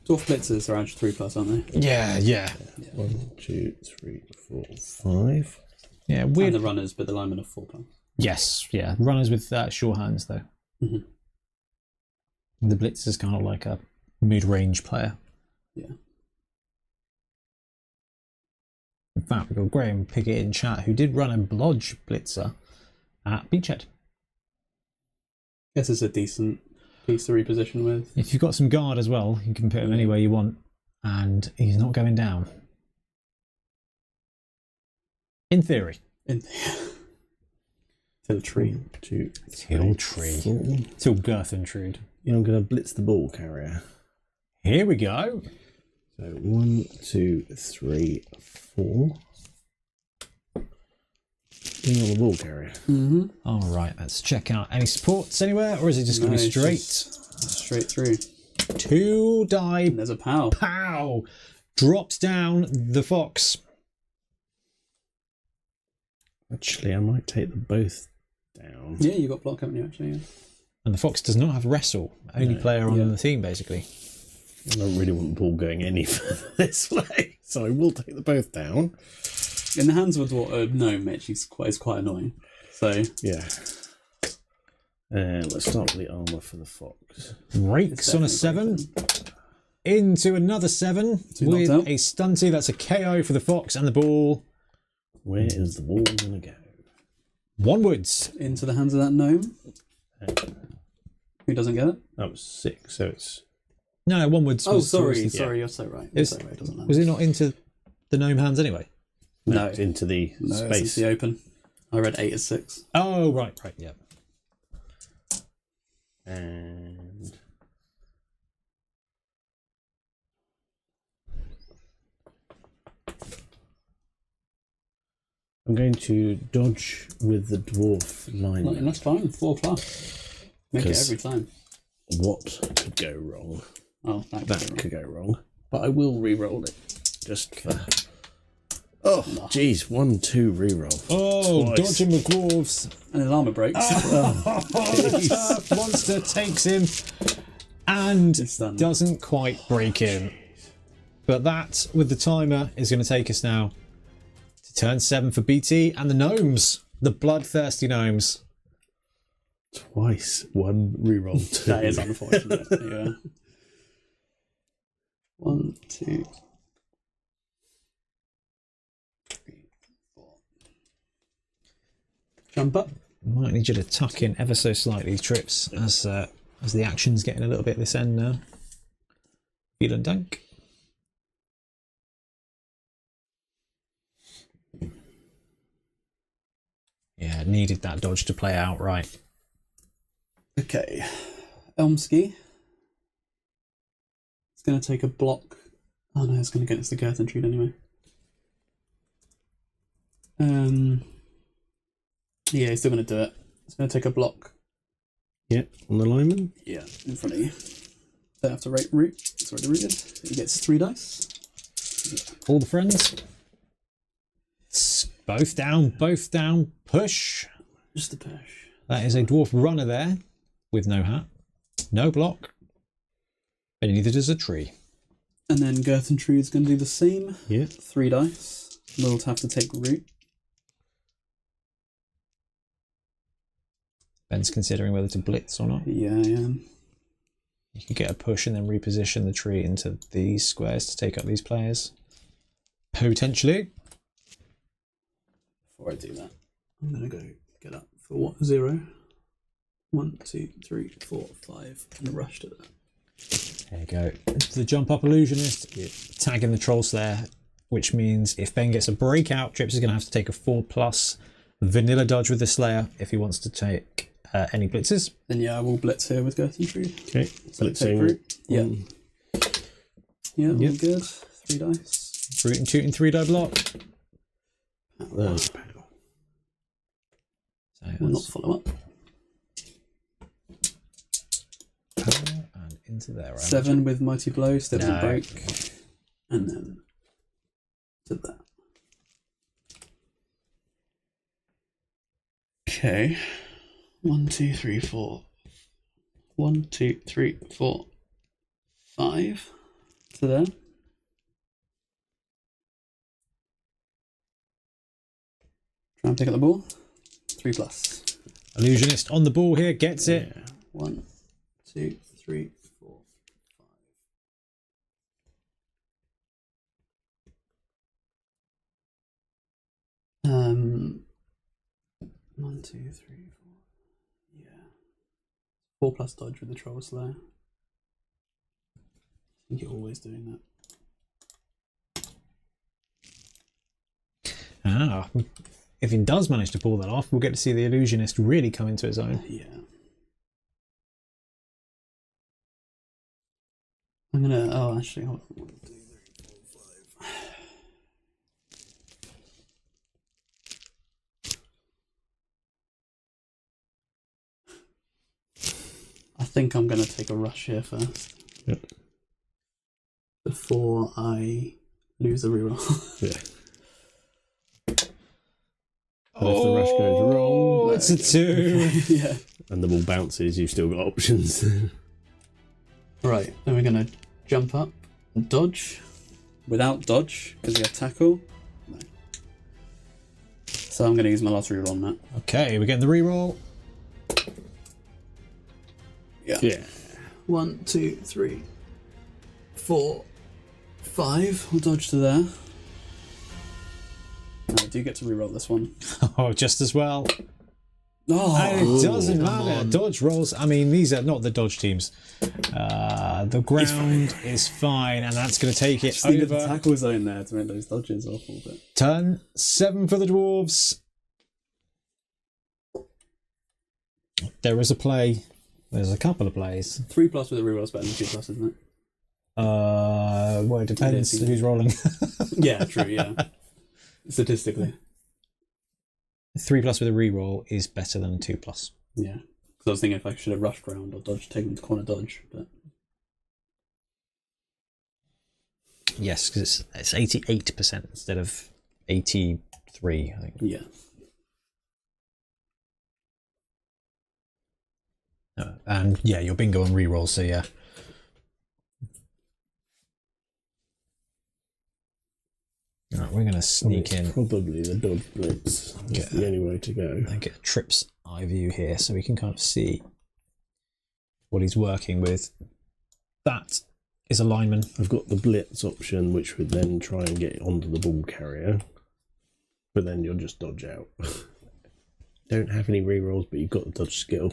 Dwarf blitzers are edge 3+, aren't they? Yeah. 1, 2, 3, 4, 5. Yeah, And weird. the runners, but the alignment of 4+. Yes, yeah. Runners with sure hands though. The Blitz is kind of like a mid-range player. Yeah. In fact, we've got Graham Pickett in chat who did run a Blodge Blitzer at Beachhead. Guess it's a decent piece to reposition with. If you've got some guard as well, you can put him anywhere you want, and he's not going down. In theory. Till a tree. 1, 2, Till tree. 4. Till girth intrude. Yeah, I'm going to blitz the ball carrier. Here we go. So 1, 2, 3, 4. In on the ball carrier. All right, let's check out any supports anywhere, or is it just going to be straight? Straight through. 2 die. And there's a pow. Pow! Drops down the fox. Actually, I might take them both down. Yeah, you got block, haven't you, actually? Yeah. And the fox does not have wrestle. Only player on the team, basically. I don't really want the ball going any further this way, so I will take them both down. In the hands of a gnome, actually, is quite annoying. So Yeah. Let's start with the armour for the fox. Rakes on a 7. Into another 7 with knocked out. a stunty. That's a KO for the fox and the ball. Where is the ball going to go? Onwards. into the hands of that gnome. Who doesn't get it? That was 6, so it's... No, onwards. Oh, was sorry, towards the- sorry, you're so right. You're so right. It doesn't matter. Was it not into the gnome hands anyway? No, into the no, it's space. the open. I read 8 as 6. Oh, right, yeah. And... I'm going to dodge with the dwarf line. And that's fine. 4+. Make it every time. What could go wrong? Oh, That could go wrong. But I will re-roll it. Just for... Oh, jeez. 1, 2 re-roll. Oh, Twice. dodging with dwarves. And his armor breaks. The monster takes him and It's done. doesn't quite break him. But that, with the timer, is going to take us now to turn 7 for BT and the gnomes. The bloodthirsty gnomes. Twice. 1 re-roll, 2. That is unfortunate. Yeah. 1, 2, 3, 4. Jump up. Might need you to tuck in ever so slightly, Trips, as the action's getting a little bit this end now. Vielen Dank. Yeah, needed that dodge to play out right. Okay. Elmski. It's going to take a block. Oh no, it's going to get against the Girth Intrude anyway. Yeah, he's still going to do it. It's going to take a block. Yep, on the lineman. Yeah, in front of you. Don't have to root. It's already rooted. He gets 3 dice. All the friends. Both down, push. Just a push. That is a dwarf runner there with no hat, no block, and neither does a tree. And then Girth Intrude is going to do the same. Yeah. 3 dice. We'll have to take root. Ben's considering whether to blitz or not. Yeah, I am. You could get a push and then reposition the tree into these squares to take up these players. Potentially. Before I do that, I'm going to go get up for what? 0. 1, 2, 3, 4, 5. And rush to that. There you go. The jump up illusionist, you're tagging the troll slayer, which means if Ben gets a breakout, Trips is going to have to take a 4+ vanilla dodge with the slayer if he wants to take any blitzes. Then yeah, I will blitz here with Girth Intrude. Okay, So blitzing. Yeah. Yeah, all Yep. good. 3 dice. Root and tooting 3-die block. There. So Will not that's follow up. and into there. 7 with Mighty Blow, still No. doesn't break. And then to that. Okay. 1, 2, 3, 4. 1, 2, 3, 4, 5. To there. Try and pick up the ball. 3+. Illusionist on the ball here, gets it. Yeah. 1, 2, 3, 4, 5. 1, 2, 3, 4. Yeah. 4+ dodge with the troll slayer. I think you're always doing that. Ah, if he does manage to pull that off, we'll get to see the illusionist really come into his own. Yeah. I'm gonna. Oh, actually, hold on. 1, 2, 3, 4, 5. I think I'm gonna take a rush here first. Yep. Before I lose the reroll. Yeah. And if the rush goes wrong, It's a 2. Yeah. and the ball bounces, you've still got options. Right, then we're gonna jump up and dodge. Without dodge, because we have tackle. No. So I'm gonna use my last reroll on that. Okay, we're getting the reroll. Yeah. 1, 2, 3, 4, 5. We'll dodge to there. I do get to reroll this one. Oh, just as well. Oh, And it doesn't come matter. on. Dodge rolls. I mean, these are not the dodge teams. The ground is fine, and that's going to take it Just needed the over. tackle zone there to make those dodges awful. But Turn 7 for the dwarves. There is a play. There's a couple of plays. 3+ with a reroll is better than 2+, isn't it? Well, it depends It is, who's rolling. Yeah, true. Yeah, statistically. 3+ with a reroll is better than 2+. Yeah, because I was thinking if I should have rushed round or dodged, taken to corner dodge, but Yes, because it's 88% instead of 83, I think. yeah. And yeah, your bingo on reroll, so yeah. Right, we're going to sneak in Probably the dodge blitz. That's the only way to go. and get a Trips eye view here so we can kind of see what he's working with. That is a lineman. I've got the blitz option, which would then try and get onto the ball carrier, but then you'll just dodge out. don't have any rerolls, but you've got the dodge skill.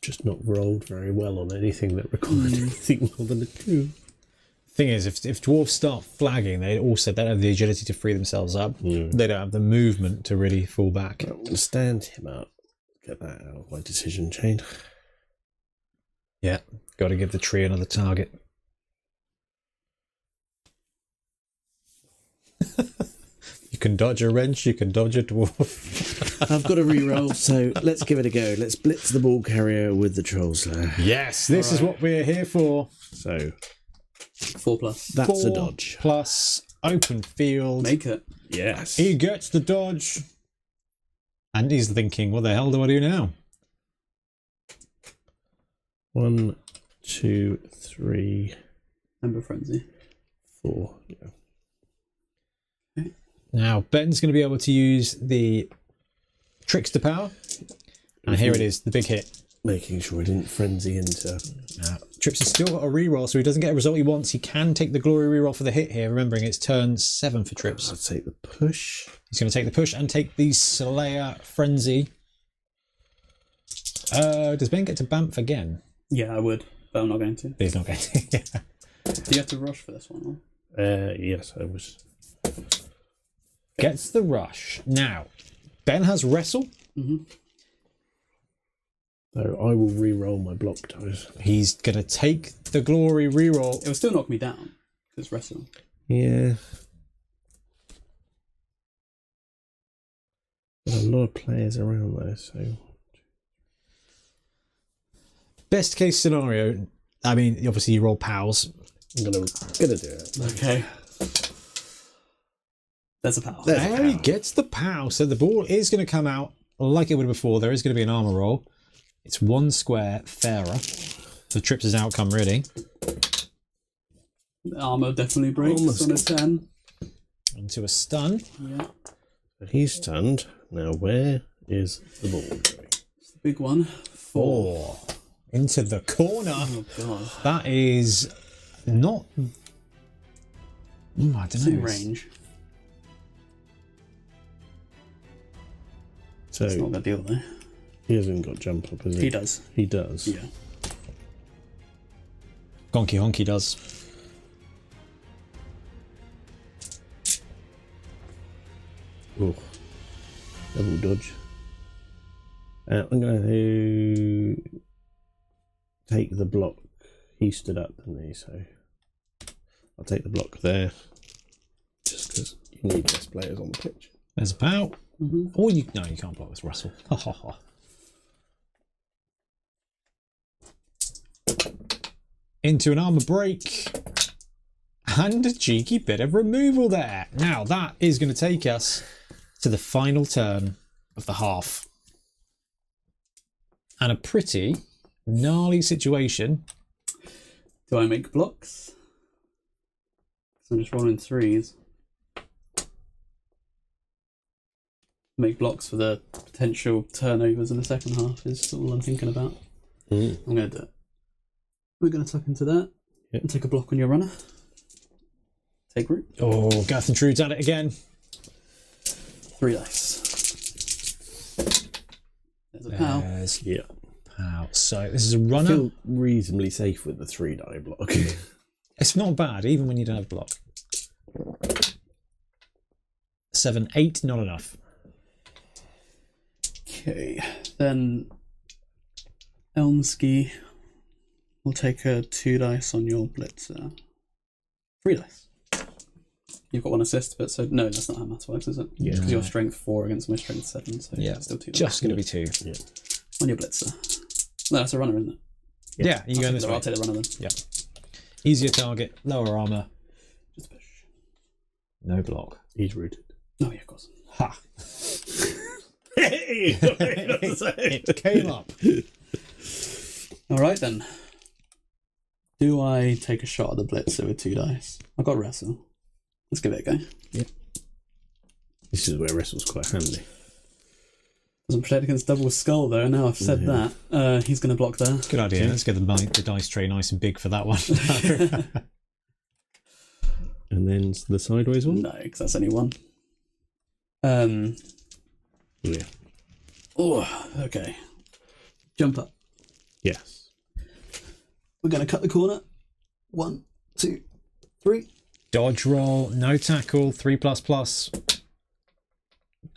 Just not rolled very well on anything that required anything more than a 2. Thing is, if dwarves start flagging, they don't have the agility to free themselves up. They don't have the movement to really fall back. I'm going to stand him up. Get that out of my decision chain. Yeah, got to give the tree another target. You can dodge a wrench, you can dodge a dwarf. I've got a reroll, so let's give it a go. Let's blitz the ball carrier with the troll slayer. Yes, this is what we're here for. So 4+. that's 4 a dodge. plus open field. Make it. Yes. He gets the dodge. And he's thinking, what the hell do I do now? 1, 2, 3, Ember Frenzy. 4. Yeah. Now, Ben's going to be able to use the Trickster power. And here it is, the big hit. Making sure I didn't frenzy into... Trips has still got a reroll, so he doesn't get a result he wants. He can take the glory reroll for the hit here, remembering it's turn 7 for Trips. I'll take the push. He's going to take the push and take the Slayer Frenzy. Does Ben get to Bamf again? Yeah, I would, but I'm not going to. He's not going to. Yeah. Do you have to rush for this one? Yes, I was... Gets the rush. Now, Ben has Wrestle. So I will re-roll my block dice. He's going to take the glory reroll. It will still knock me down, because wrestle. Yeah. There's a lot of players around though, so... Best case scenario, I mean, obviously you roll pals. I'm gonna do it. Okay. There's a power. There he gets the pow. So the ball is going to come out like it would before. There is going to be an armor roll. It's 1 square fairer. So Trips' outcome, really. The armor definitely breaks on a 10. Into a stun. Yeah. So he's stunned. Now where is the ball going? It's the big one. 4. Into the corner. Oh, God. That is not... I don't It's know. in range. So It's not the deal, though. he hasn't got jump up, has he? He does. He does. Yeah. Gonky Honky does. Oh. Double dodge. I'm going to take the block. He stood up, didn't he? So I'll take the block there. Just because you need less players on the pitch. There's a pow. Or you can't block this Russell. Ha ha ha. Into an armor break. And a cheeky bit of removal there. Now that is going to take us to the final turn of the half. And a pretty gnarly situation. Do I make blocks? So I'm just rolling 3s. Make blocks for the potential turnovers in the second half is all I'm thinking about. I'm going to do it. We're going to tuck into that and take a block on your runner. Take root. Oh, Garth intrudes at it again. 3 dice. There's a pow. Yeah. Pow. So this is a I runner. feel reasonably safe with the 3-die block. It's not bad, even when you don't have block. 7, 8, not enough. Okay, then Elmsky will take a 2 dice on your blitzer. 3 dice. You've got 1 assist, but so no, that's not how maths works, is it? Yeah. Because you're strength 4 against my strength 7, so Yeah, it's still 2 dice. just going to be 2. Yeah. On your blitzer. No, that's a runner, isn't it? Yeah, you go this way. I'll take the runner then. Yeah. Easier target, lower armor, Just push. no block. He's rooted. Oh yeah, of course. Ha! Hey! It came up. Alright then. Do I take a shot at the blitzer with 2 dice? I've got wrestle. Let's give it a go. This is where wrestle's quite handy. Doesn't protect against double skull though. Now I've said that, he's going to block there. Good idea. Let's get the dice tray nice and big for that one. And then the sideways one? No, because that's only one. Yeah. Oh, okay. Jump up. Yes. We're going to cut the corner. 1, 2, 3. Dodge roll, no tackle, 3++.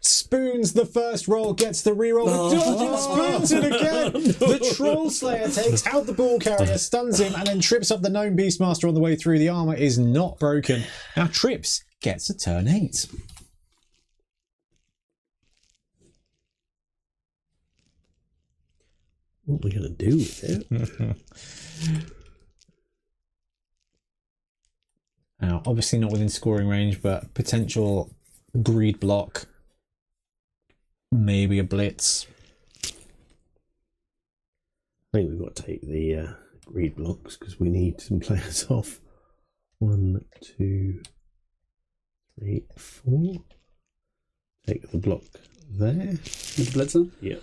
Spoons the first roll, gets the reroll. Dodge and spoons it again. The Troll Slayer takes out the ball carrier, stuns him, and then trips up the Gnome Beastmaster on the way through. The armor is not broken. Now Trips gets a turn 8. What are we going to do with it? Now, obviously not within scoring range, but potential greed block. Maybe a blitz. I think we've got to take the greed blocks because we need some players off. 1, 2, 3, 4. Take the block there. With the blitzer? Yep.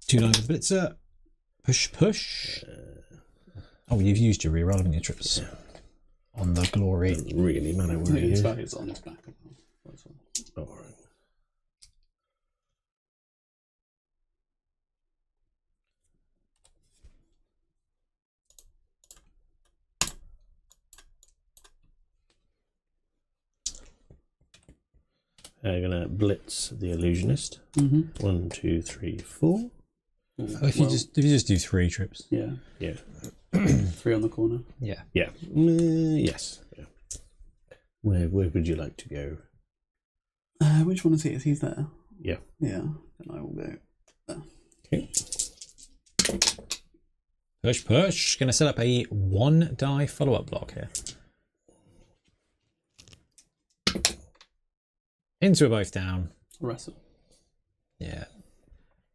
2 lines of blitzer. Push, push. Oh, you've used your reroll, haven't you, Trips? Yeah. On the glory. Doesn't really matter where he is. It's on his back. All right. I'm gonna blitz the illusionist. 1, 2, 3, 4. If you just do 3 Trips. Yeah. Yeah. 3 on the corner. Yeah. Yeah. Yes. Yeah. Where would you like to go? Which one is he? Is he there? Yeah. Yeah. Then I will go there. Okay. Push, push. Going to set up a 1 die follow-up block here. Into a both down. Wrestle. Yeah.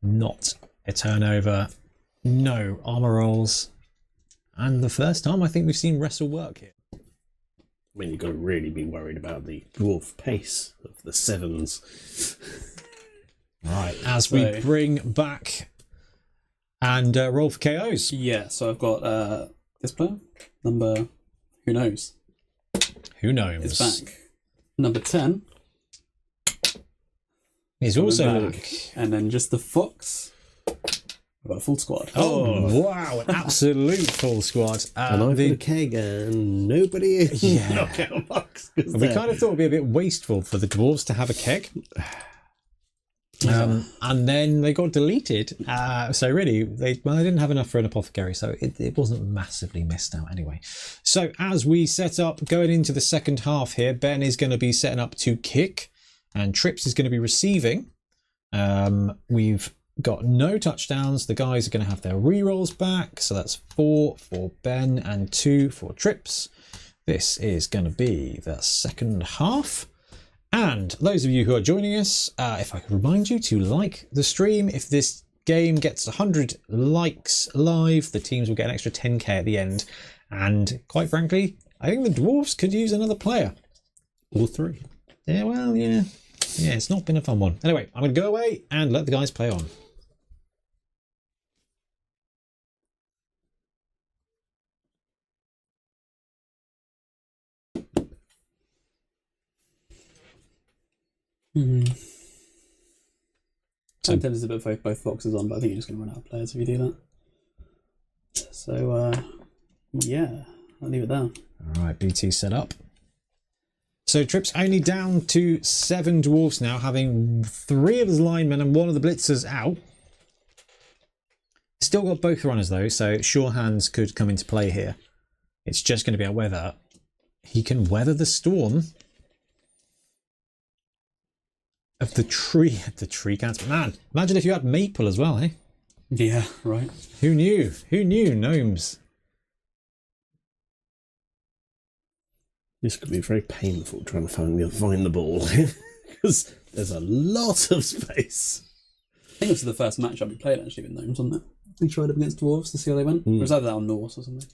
Not a turnover. No armor rolls. And the first time I think we've seen wrestle work here. I mean, you've got to really be worried about the dwarf pace of the 7s. Right, as we bring back and roll for KOs. Yeah, so I've got this player. Number, who knows? Who knows? Is back. Number 10. He's also back. And then just the Fox. I've got a full squad. Oh, wow, an absolute full squad. And I've got a keg and nobody in Yeah. knockout box. We kind of thought it'd be a bit wasteful for the dwarves to have a keg. And then they got deleted. So really, they didn't have enough for an apothecary, so it wasn't massively missed out anyway. So as we set up, going into the second half here, Ben is going to be setting up to kick, and Trips is going to be receiving. We've got no touchdowns. The guys are going to have their rerolls back, so that's 4 for Ben and 2 for Trips. This is going to be the second half. And those of you who are joining us, if I could remind you to like the stream. If this game gets 100 likes live, the teams will get an extra 10k at the end. And quite frankly, I think the dwarves could use another player. Or 3. Yeah, well, yeah. Yeah, it's not been a fun one. Anyway, I'm going to go away and let the guys play on. Sometimes it's a bit of both boxes on, but I think you're just going to run out of players if you do that. So, yeah, I'll leave it there. All right, BT set up. So Trips only down to 7 dwarves now, having 3 of his linemen and 1 of the blitzers out. Still got both runners though, so sure hands could come into play here. It's just going to be about whether he can weather the storm of the tree counts. Man, imagine if you had maple as well, eh? Yeah, right. Who knew? Who knew gnomes? This could be very painful trying to find the ball because there's a lot of space. I think this was the first matchup we played actually with gnomes, wasn't it? We tried up against dwarves to see how they went. Or was either that on Norse or something?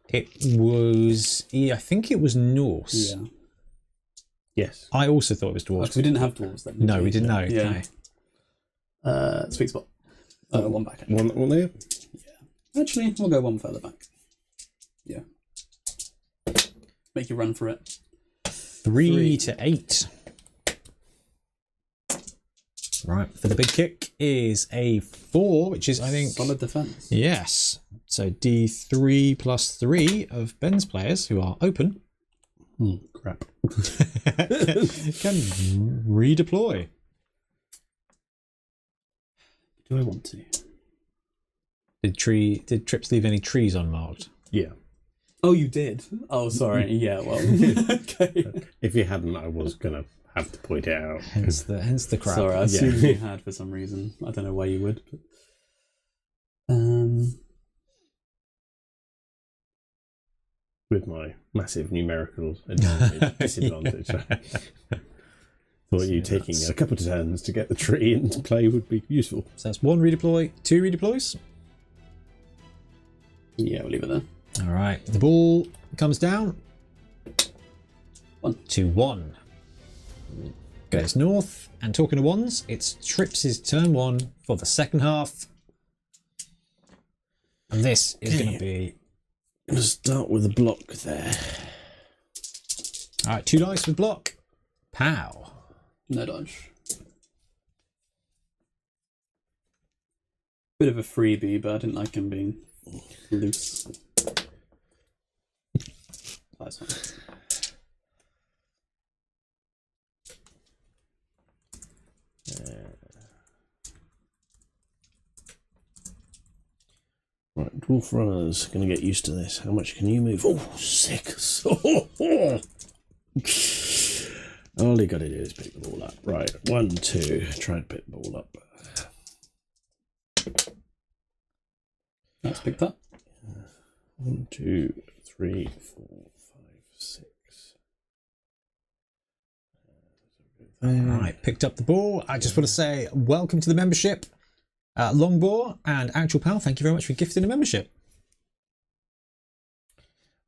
It was, yeah, I think it was Norse. Yeah. Yes. I also thought it was dwarves. Because we didn't have dwarves then. No, we didn't know. Yeah. Okay. Sweet spot. One back. Actually. One there? Yeah. Actually, we'll go one further back. Yeah. Make you run for it. 3 to 8. Right, for the big kick is a 4, which is, I think... Solid defense. Yes. So D3 plus 3 of Ben's players, who are open, Crap. can redeploy. Do I want to? Did Trips leave any trees unmarked? Yeah. Oh, you did? Oh, sorry. Yeah, well... okay. If you hadn't, I was going to have to point it out. Hence the crap. Sorry, I assumed you had for some reason. I don't know why you would. But... With my massive numerical disadvantage. Thought you taking a couple of turns to get the tree into play would be useful. So that's 1 redeploy, 2 redeploys. Yeah, we'll leave it there. All right, the ball comes down. 1. 2-1. Goes north, and talking to ones, it's Trips' turn 1 for the second half. And this is going to be... I'm going to start with a block there. All right, 2 dice with block. Pow. No dodge. Bit of a freebie, but I didn't like him being loose. Nice one. Right, Dwarf Runners, going to get used to this. How much can you move? Oh, 6. All you got to do is pick the ball up. Right, 1, 2. Try and pick the ball up. That's picked up. 1, 2, 3, 4, 5, 6. All right, picked up the ball. I just want to say welcome to the membership. Longboar and Actual Pal, thank you very much for gifting a membership.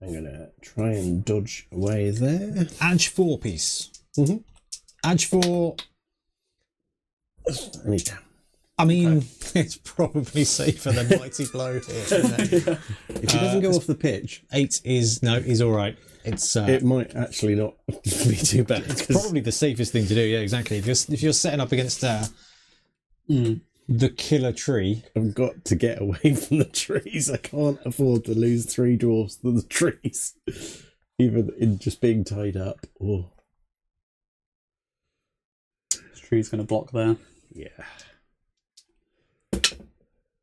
I'm going to try and dodge away there. Edge 4 piece. Edge 4. I need down. I mean, it's probably safer than Mighty Blow here. Isn't it? If he doesn't go off the pitch, 8 is he's all right. It's it might actually not be too bad. It's probably the safest thing to do. Yeah, exactly. If you're setting up against the killer tree, I've got to get away from the trees. I can't afford to lose 3 dwarfs to the trees, even in just being tied up. Oh, This tree's going to block there. yeah.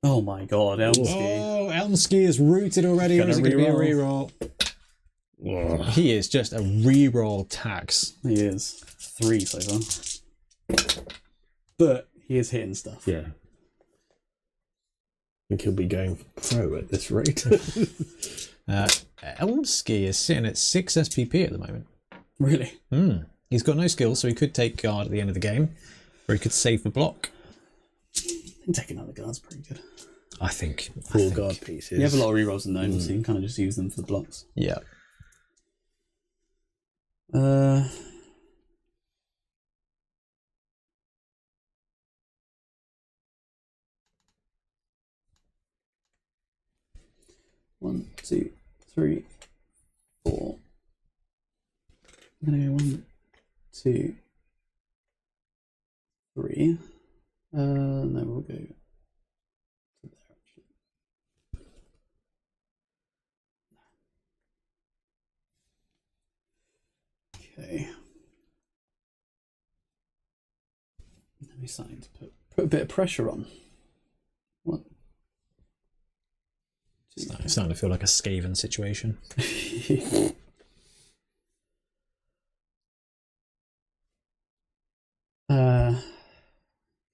Oh my god, Elmsky. oh, Elmsky is rooted already. Or is it going to be a reroll? He is just a reroll tax. He is 3 so far. But he is hitting stuff. Yeah. I think he'll be going for pro at this rate. Elmsky is sitting at 6 SPP at the moment. Really? He's got no skills, so he could take guard at the end of the game, or he could save the block. I think taking out the guard's pretty good. I think. 4 guard pieces. You have a lot of rerolls in Gnomes, so you can kind of just use them for the blocks. Yeah. One, 2, 3, 4. I'm gonna go 1, 2, 3. No, we'll go to there actually. Okay. Let me starting to put a bit of pressure on. 1. It's starting to feel like a Skaven situation.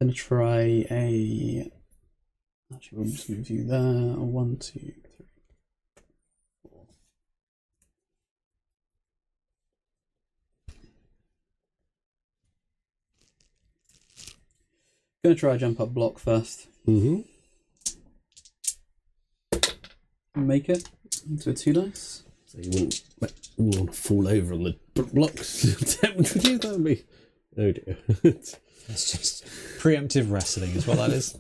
Gonna try a. Actually, we'll just move you there. 1, 2, 3, 4. Gonna try a jump up block first. Make it into a 2 dice. So you wouldn't want to fall over on the blocks. Would you? That would be Oh dear. It's just preemptive wrestling is what that is.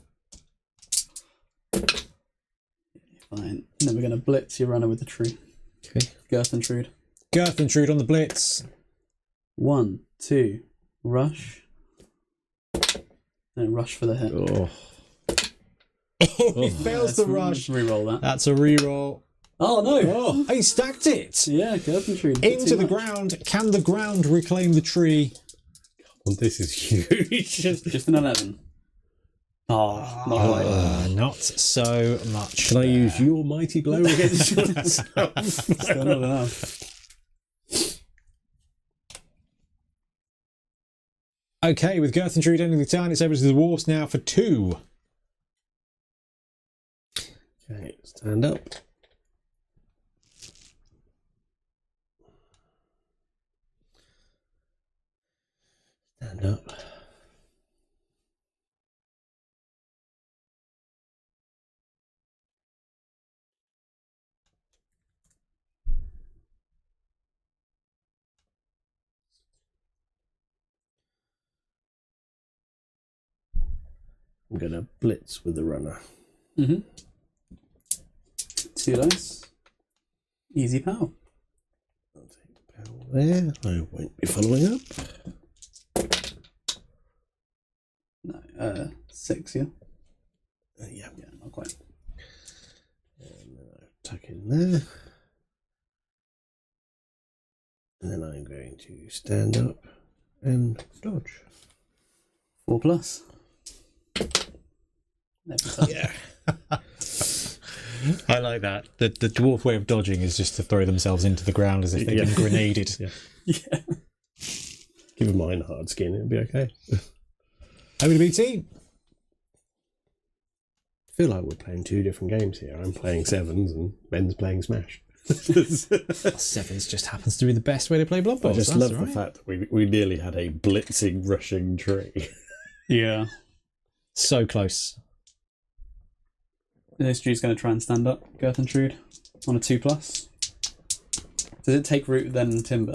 Fine. And then we're going to blitz your runner with the tree. Okay. Girth intrude. Girth intrude on the blitz. 1, 2, rush. And rush for the hit. Oh. He fails the rush. Reroll that. That's a reroll. Oh no! Oh, he stacked it Yeah, girth intrude. into the ground. Can the ground reclaim the tree? Well, this is huge. Just an 11. Oh, not quite. Not so much. Can I use your mighty blow against yourself? Still not enough. Okay, with Girth intrude ending the turn, it's over to the dwarfs now for 2. Okay, stand up. Stand up. I'm going to blitz with the runner. 2 dice. Easy power. I'll take the power there. I won't be following up. No, 6, yeah? Yeah. Yeah, not quite. And then I'll tuck in there. And then I'm going to stand up and dodge. 4 plus. Yeah. I like that. The dwarf way of dodging is just to throw themselves into the ground as if they've been grenaded. Yeah. Give them mine hard skin, it'll be okay. Over to BT. I feel like we're playing 2 different games here. I'm playing Sevens and Ben's playing Smash. Sevens just happens to be the best way to play Blood Bowl. I just love the fact that we nearly had a blitzing, rushing tree. Yeah. So close. This tree's going to try and stand up. Girth intrude on a 2 plus. Does it take root then timber?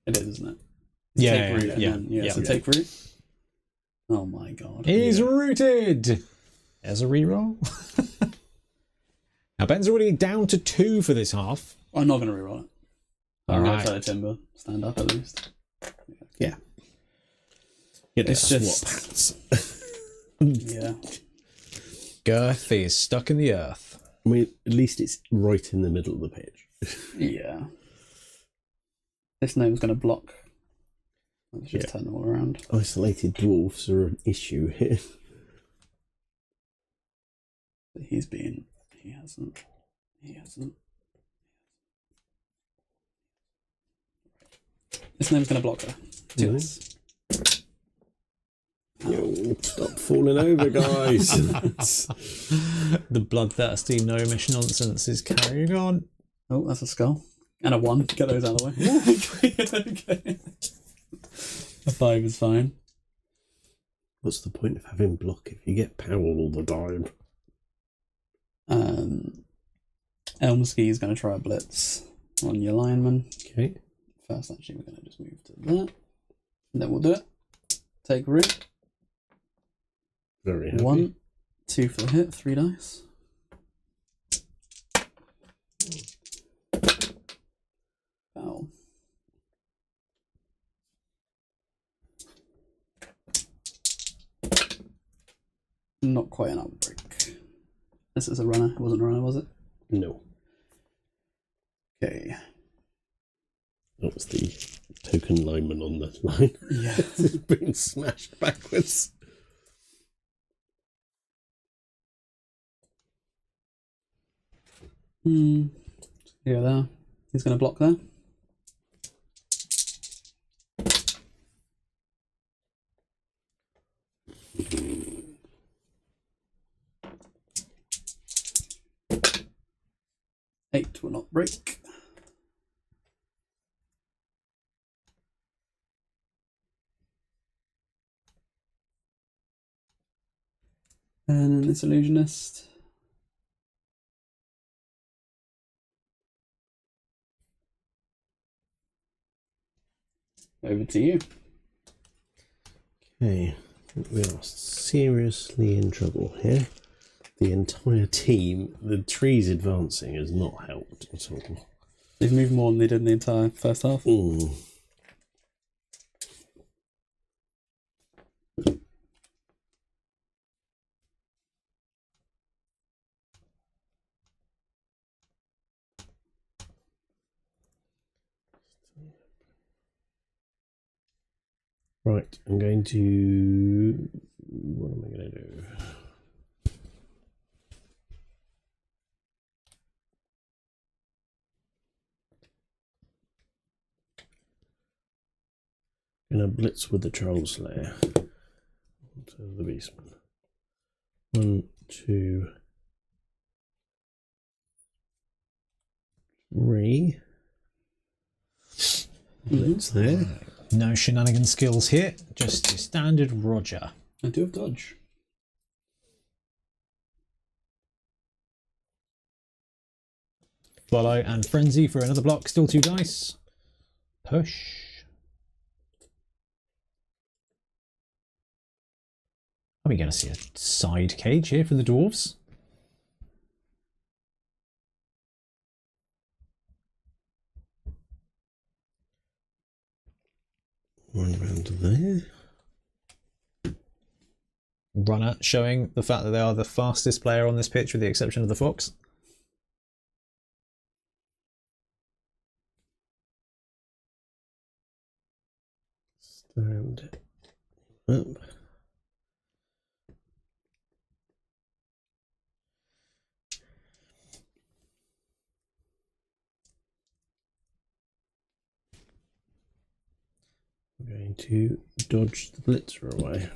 It is, isn't it? Yeah, Take root and then, so take root. Oh my god. He's rooted. There's a reroll. Now Ben's already down to 2 for this half. I'm not going to reroll it. All I'll right. roll a timber. Stand up at least. Yeah. It's just hats. Yeah. Girth is stuck in the earth. I mean, at least it's right in the middle of the pitch. Yeah. This gnome's going to block. Let's just turn them all around. Isolated dwarfs are an issue here. He's been. He hasn't. This gnome's going to block her. Really? Yo, stop falling over, guys. The bloodthirsty gnomish nonsense is carrying on. Oh, that's a skull. And a 1. Get those out of the way. Okay. A 5 is fine. What's the point of having block if you get power all the time? Elmsky is going to try a blitz on your lineman. Okay. First, actually, we're going to just move to that. And then we'll do it. Take root. Very happy. 1, 2 for the hit. 3 dice. Foul. Not quite an outbreak. This is a runner. It wasn't a runner, was it? No. Okay. That was the token lineman on the line. Yeah. It's been smashed backwards. Yeah, there. He's going to block there. Eight will not break. And then this illusionist. Over to you. Okay, we are seriously in trouble here. The entire team, the trees advancing has not helped at all. They've moved more than they did in the entire first half. Mm. Right, I'm going to... What am I going to do? Gonna blitz with the Troll Slayer. To the Beastman. 1, 2, 3. Blitz there. No shenanigan skills here, just your standard Roger. I do have dodge. Follow and frenzy for another block, still 2 dice. Push. Are we going to see a side cage here for the dwarves? One round there. Runner showing the fact that they are the fastest player on this pitch with the exception of the fox. Stand up. I'm going to dodge the blitzer away.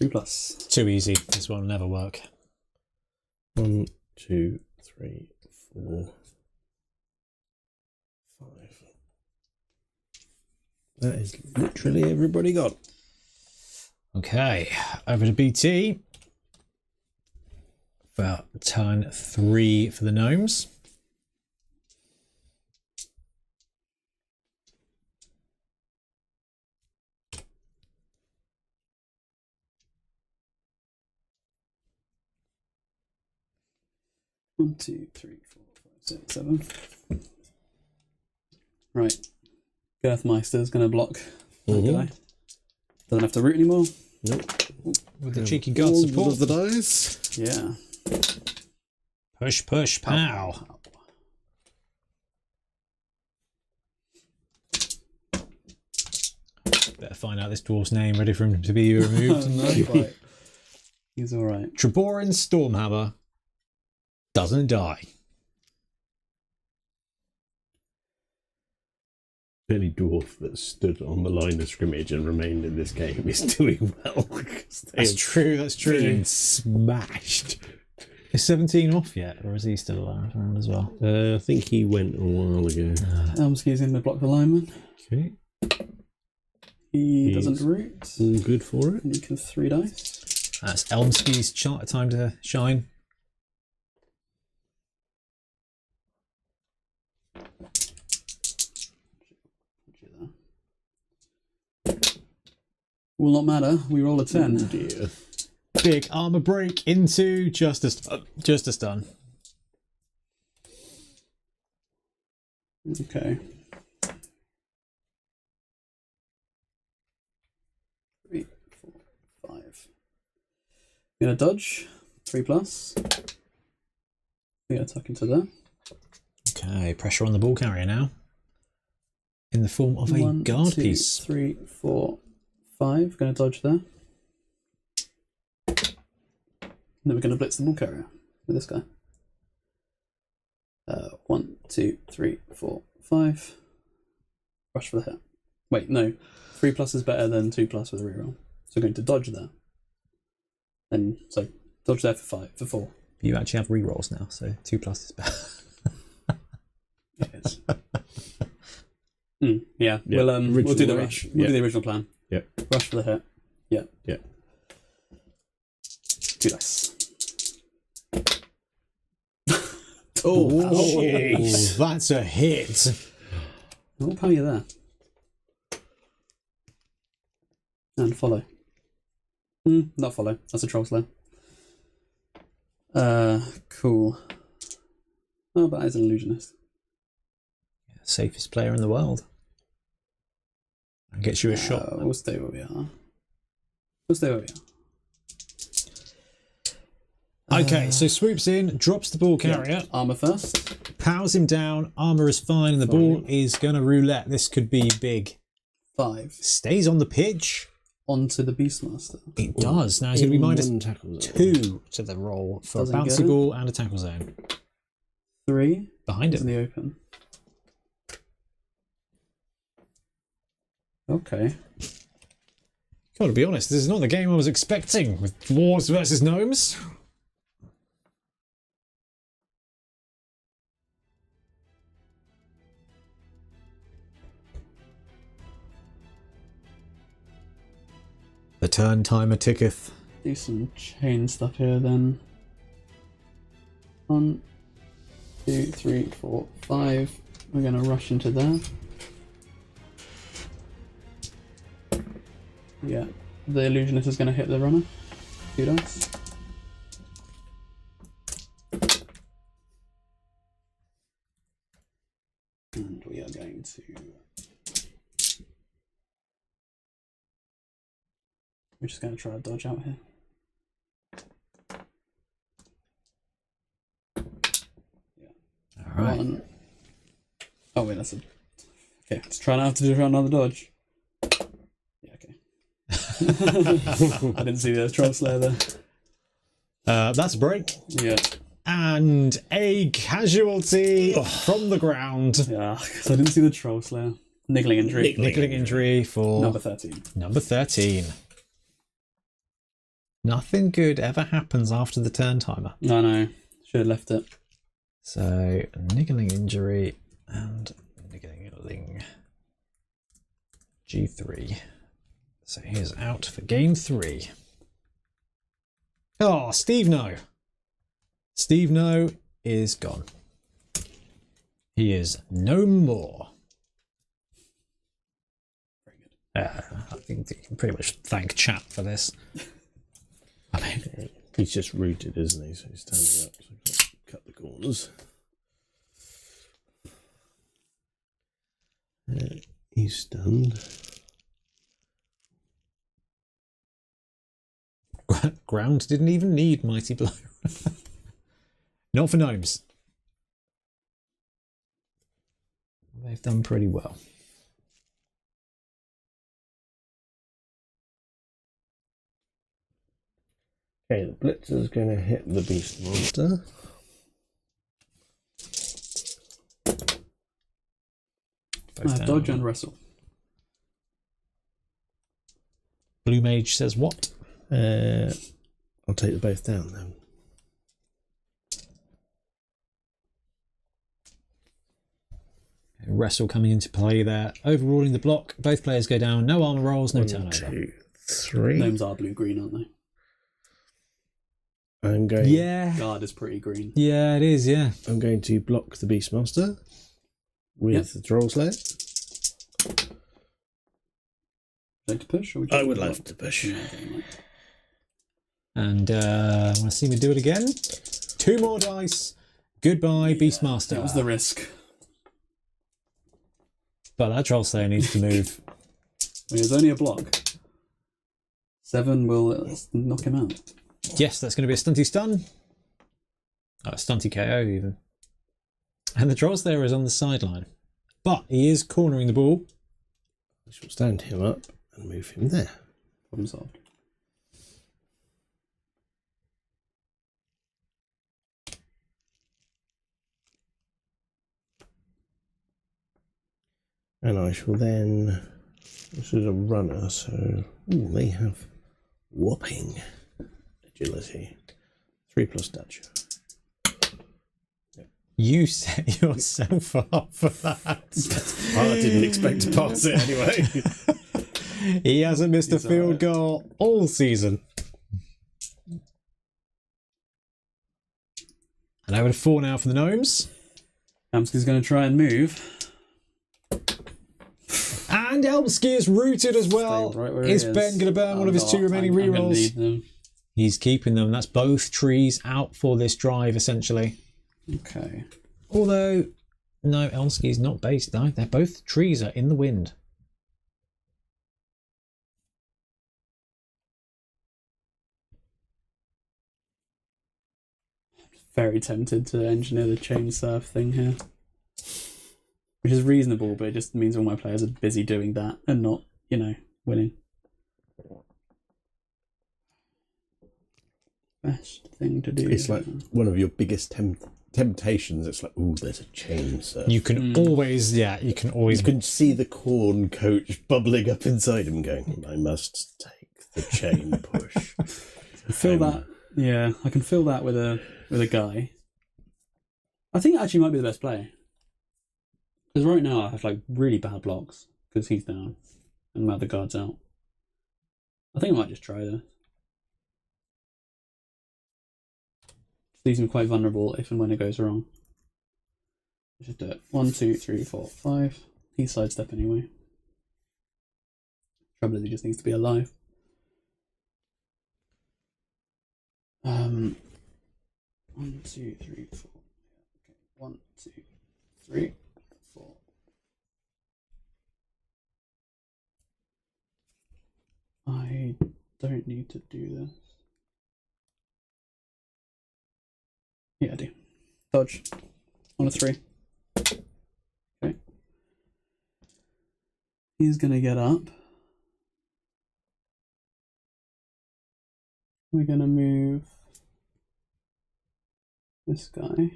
3+. Too easy. This one will never work. 1, 2, 3, 4, 5. That is literally everybody got. Okay, over to BT. For turn 3 for the gnomes. One, 2, 3, 4, 5, 6, 7. Right. Girthmeister's going to block that guy. Doesn't have to root anymore. Nope. With the cheeky guard support. Of the dice. Yeah. Push, push, pow. Better find out this dwarf's name, ready for him to be removed. No fight. He's alright. Traborin Stormhammer doesn't die. The only dwarf that stood on the line of scrimmage and remained in this game is doing well. That's true, that's true. Been smashed. Is 17 off yet, or is he still around as well? I think he went a while ago. Elmsky's in to block the lineman. Okay. He doesn't root. All good for it. And he can 3 dice. That's Elmsky's time to shine. Will not matter. We roll a 10. Oh dear. Big armor break into just a stun. Okay. 3, 4, 5. Gonna dodge. 3+. Gonna tuck into there. Okay, pressure on the ball carrier now. In the form of a 1, guard 2, piece. 3, 4, 5. Gonna dodge there. And then we're gonna blitz the ball carrier with this guy. 1, 2, 3, 4, 5. Rush for the hit. Wait, no. 3+ is better than 2+ with a reroll. So we're going to dodge there. And so dodge there for 4. You actually have rerolls now, so 2+ is better. It is. Yeah. We'll do the rush. We'll do the original plan. Yep. Rush for the hit. Yeah. Yeah. 2 dice. Oh, jeez. That's a hit. What power are you there? And follow. Not follow. That's a troll slayer. Cool. Oh, but as an illusionist. Safest player in the world. And gets you a shot. We'll stay where we are. We'll stay where we are. Okay, so swoops in, drops the ball carrier. Yeah. Armor first. Powers him down. Armor is fine, and the ball is going to roulette. This could be big. 5. Stays on the pitch. Onto the Beastmaster. It does. Now he's going to be -2 to the roll for Doesn't a bouncy get it. ball and a tackle zone. 3. Behind In him. the open. Okay. Gotta be honest, this is not the game I was expecting with Dwarves versus Gnomes. The turn timer ticketh. Do some chain stuff here then. 1, 2, 3, 4, 5. We're going to rush into there. Yeah, the illusionist is going to hit the runner. 2 dice. And we are going to... We're just going to try to dodge out here. All right. 1. Oh wait, that's a... Okay, let's try not to do another dodge. Yeah, okay. I didn't see the troll slayer there. That's a break. Yeah. And a casualty from the ground. Yeah, because I didn't see the troll slayer. Niggling injury. Niggling injury for Number 13. Number 13. Nothing good ever happens after the turn timer. I know. Should have left it. So, niggling injury and niggling G3. So he is out for game 3. Oh, Steve No. Steve No is gone. He is no more. Very good. I think you can pretty much thank chat for this. I mean, he's just rooted, isn't he? So he's standing up. So I've got to cut the corners. He's stunned. ground didn't even need Mighty Blow. Not for Gnomes. They've done pretty well. Okay, the Blitzer's going to hit the Beast Monster. Dodge and wrestle. Blue Mage says what? I'll take them both down then. Wrestle coming into play there. Overruling the block. Both players go down. No armor rolls, no 1, turnover. 2, 3. Gnomes are blue-green, aren't they? I'm going. Yeah. Guard is pretty green. Yeah, it is, yeah. I'm going to block the Beastmaster with the Troll Slayer. Like to push? Or I would like to push. Yeah, okay, right. And want to see me do it again? 2 more dice. Goodbye, Beastmaster. That was the risk. But that Troll Slayer needs to move. I mean, it's only a block. 7 will knock him out. Yes, that's going to be a stunty stun. Oh, a stunty KO even. And the Troll Slayer is on the sideline. But he is cornering the ball. I shall stand him up and move him there. Problem solved. And I shall then... This is a runner, so... Ooh, they have whopping agility. 3+ Dutch. You set yourself up for that. I didn't expect to pass it anyway. He hasn't missed a field goal all season. And over to 4 now for the Gnomes. Hamsky's going to try and move. And Elmsky is rooted as well. Right where he Is is. Ben going to burn one of his 2 remaining I'm gonna rerolls? leave them. He's keeping them. That's both trees out for this drive, essentially. Okay. Although, no, Elmsky's not based, no. They're both trees are in the wind. Very tempted to engineer the chain surf thing here. Which is reasonable, but it just means all my players are busy doing that and not, you know, winning. Best thing to do. It's like one of your biggest temptations. It's like, ooh, there's a chain surf. You can always, you can always... You can see the Khorne coach bubbling up inside him going, I must take the chain push. Feel that. Yeah, I can feel that with a guy. I think it actually might be the best play. Because right now I have like really bad blocks because he's down and my other guard's out. I think I might just try this. Leaves me quite vulnerable if and when it goes wrong. Let's just do it. 1, 2, 3, 4, 5. He's sidestep anyway. Trouble is he just needs to be alive. 1, 2, 3, 4. Okay. 1, 2, 3, 4. I don't need to do this. Yeah, I do. Dodge. On a 3. Okay. He's gonna get up. We're gonna move this guy.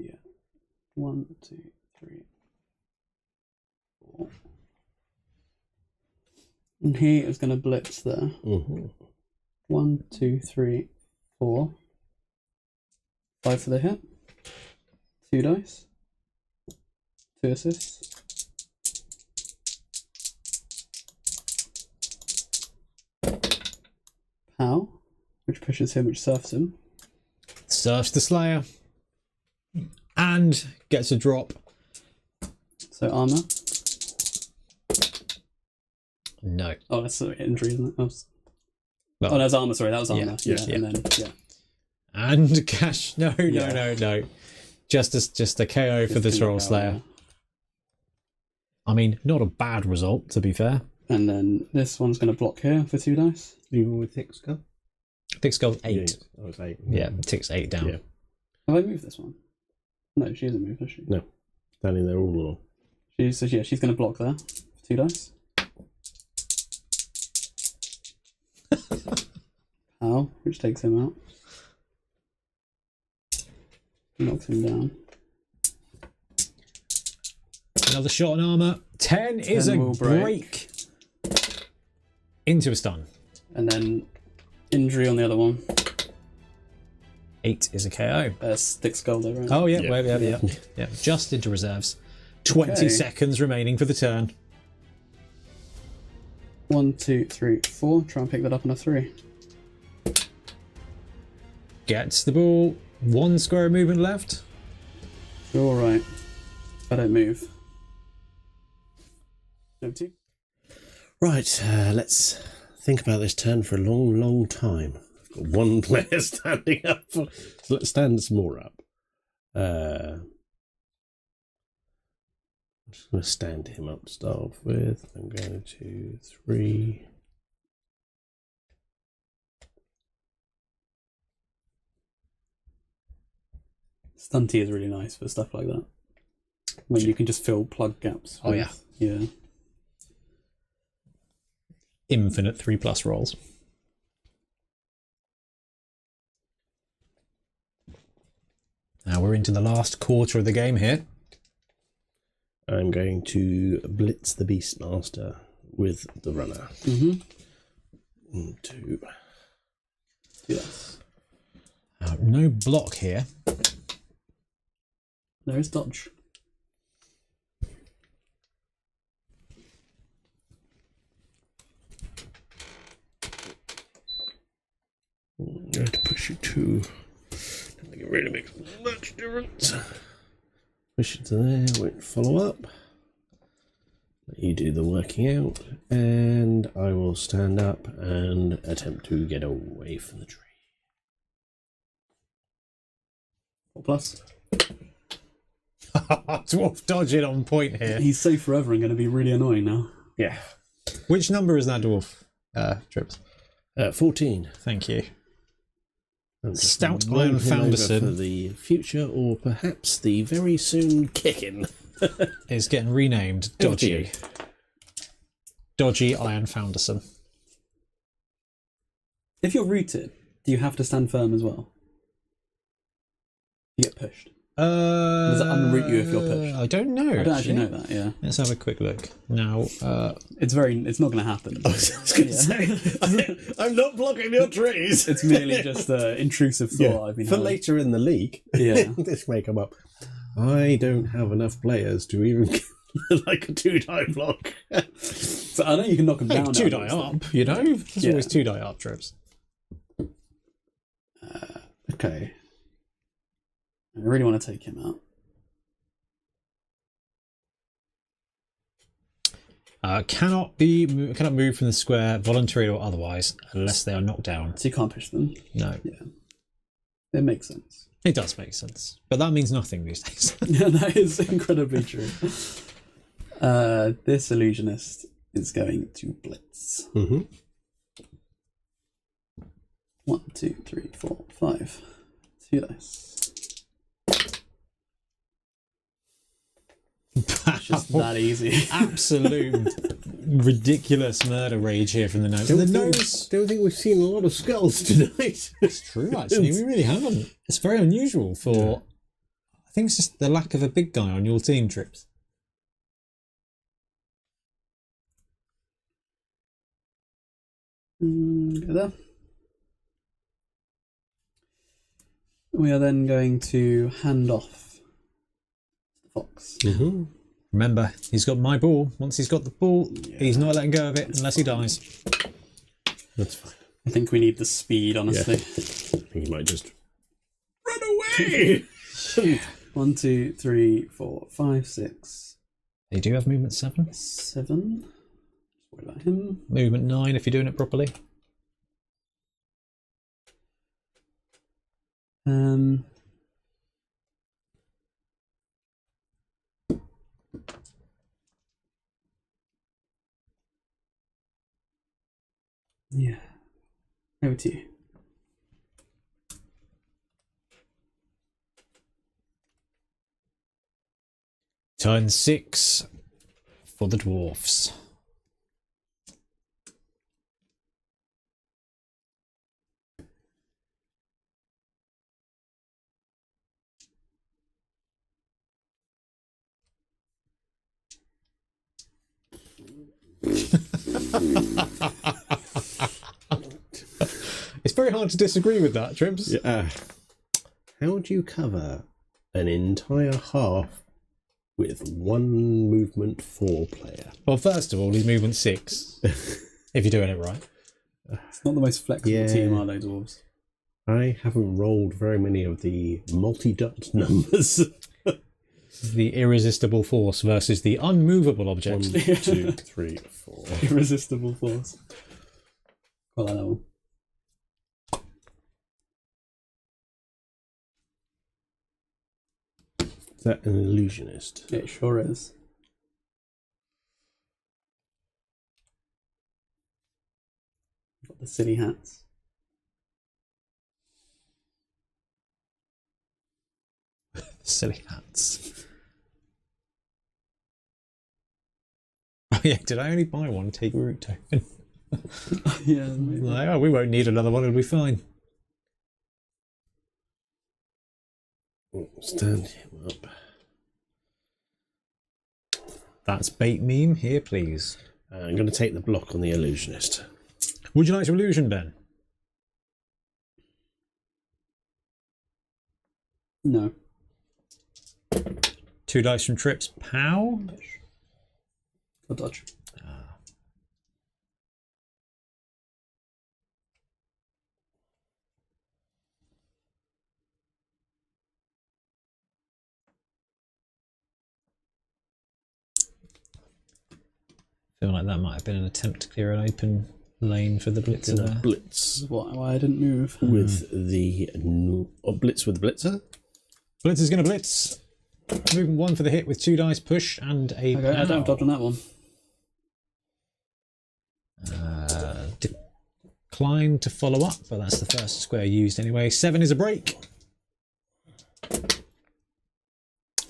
Yeah. 1, 2, 3, 4. And he is going to blitz there. 1, 2, 3, 4. 5 for the hit. 2 dice. 2 assists. Pow, which pushes him, which surfs him. Surfs the Slayer. And gets a drop. So armor. No. Oh, that's an injury, isn't it? Well, oh, that's armor, sorry, that was armor. Yeah. And then, yeah. And cash. No. Just a KO for the Troll Slayer. I mean, not a bad result, to be fair. And then this one's going to block here for 2 dice. Even with thick skull? Thick skull's 8. Yeah, I was 8. Yeah, tick's 8 down. Yeah. Have I moved this one? No, she hasn't moved, has she? No. Standing there all along. She's going to block there for 2 dice. Pow, which takes him out. Knocks him down. Another shot on armor. 10 is a break. Into a stun. And then injury on the other one. 8 is a KO. Thick skull there, right? Oh, yeah. Just into reserves. 20 seconds remaining for the turn. 1, 2, 3, 4. Try and pick that up on a 3. Gets the ball. 1 square of movement left. You're all right. I don't move. Over to you. Right, let's think about this turn for a long, long time. I've got 1 player standing up. So let's stand some more up. I'm just going to stand him up to start off with. I'm going to 3. Stunty is really nice for stuff like that. When you can just fill plug gaps. Oh, yeah. Yeah. Infinite 3+ rolls. Now we're into the last quarter of the game here. I'm going to blitz the Beastmaster with the runner. 2. Yes. No block here. There is dodge. I'm going to push you 2. Don't think you're really makes much difference. Push it to there, won't follow up. Let you do the working out, and I will stand up and attempt to get away from the tree. 4+. Dwarf dodging on point here. He's safe forever and going to be really annoying now. Yeah. Which number is that dwarf? Trips. 14. Thank you. Stout Roll Iron him Founderson over for the future, or perhaps the very soon kicking. is getting renamed Dodgy. Dodgy Iron Founderson. If you're rooted, do you have to stand firm as well? You get pushed. Does it unroot you if you're pushed? I don't know. I don't actually know that, yeah. Let's have a quick look. Now, It's not going to happen. I was going to say, I'm not blocking your trees. It's merely just an intrusive thought I've been for having. later in the league. Yeah. This may come up. I don't have enough players to even get like a 2-die block. So I know you can knock them down. 2-die up, you know? There's always 2-die up trips. Okay. I really want to take him out. Cannot move from the square, voluntary or otherwise, unless they are knocked down. So you can't push them. No. Yeah. It makes sense. It does make sense. But that means nothing these days. Yeah, that is incredibly true. This illusionist is going to blitz. Mm-hmm. 1, 2, 3, 4, 5. 2 dice. It's just that easy. Absolute ridiculous murder rage here from the Gnomes. Don't think we've seen a lot of skulls tonight. It's true, actually. We really haven't. It's very unusual for... I think it's just the lack of a big guy on your team, Trips. Go there. We are then going to hand off the fox. Mm-hmm. Remember, he's got my ball. Once he's got the ball, he's not letting go of it unless he dies. That's fine. I think we need the speed, honestly. I think he might just run away. 1, 2, 3, 4, 5, 6. They do have movement 7. 7. What about him? Movement 9 if you're doing it properly. Yeah. Over to you. Turn 6 for the dwarfs. It's very hard to disagree with that, Trips. Yeah. How do you cover an entire half with one movement 4 player? Well, first of all, he's movement 6. If you're doing it right. It's not the most flexible team, are they, Dwarves? I haven't rolled very many of the multi-dot numbers. The irresistible force versus the unmovable object. 1, 2, 3, 4. Irresistible force. Quite like that one. Is that an illusionist? It sure is. Got the silly hats. Silly hats. Oh yeah, did I only buy one? Take a root token. Yeah. Like, oh, we won't need another one, it'll be fine. Stand him up. That's bait meme. Here, please. I'm going to take the block on the illusionist. Would you like to illusion, Ben? No. 2 dice from Trips. Pow. Or dodge. feel like that might have been an attempt to clear an open lane for the blitzer Gonna there. blitz Why I didn't move. with the blitz with the blitzer. Blitzer's going to blitz. Movement 1 for the hit with 2 dice, push, and a Okay, I don't have dodge on that one. Decline to follow up, but that's the first square used anyway. 7 is a break.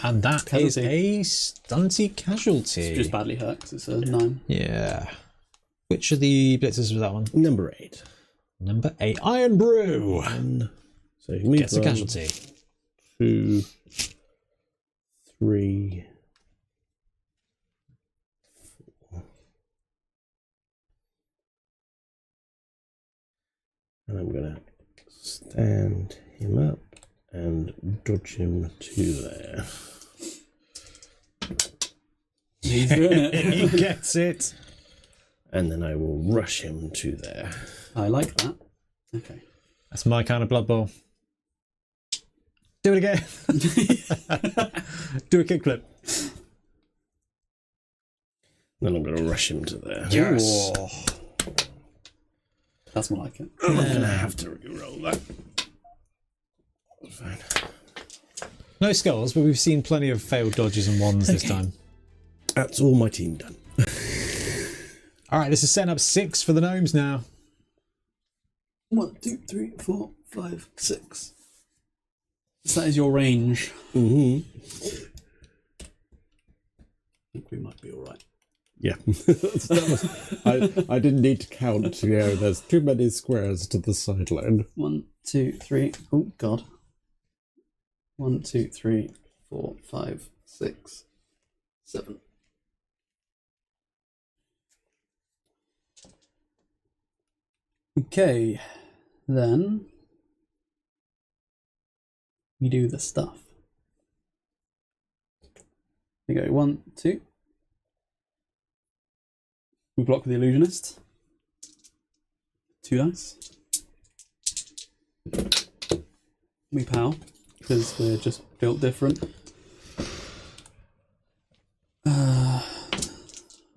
And that Casualty. is a stunty casualty. It's just badly hurt because it's a 9. Yeah. Which of the blitzers was that one? Number 8. Number 8. Iron Brew. So he moves Gets a casualty. 2, 3, 4. And I'm going to stand him up and dodge him to there. He's doing it. He gets it. And then I will rush him to there. I like that. Okay. That's my kind of Blood Bowl. Do it again. Do a kickflip. Then I'm going to rush him to there. Yes. Whoa. That's more like it. I'm going to have to re-roll that. Fine. No skulls, but we've seen plenty of failed dodges and wands this time. That's all my team done. Alright, this is setting up 6 for the gnomes now. 1, 2, 3, 4, 5, 6. So that is your range. Mm-hmm. I think we might be alright. Yeah. I didn't need to count. You know, there's too many squares to the sideline. 1, 2, 3. Oh, God. 1, 2, 3, 4, 5, 6, 7. Okay, then we do the stuff. We go 1, 2. We block with the illusionist. 2 dice. We pow because we're just built different.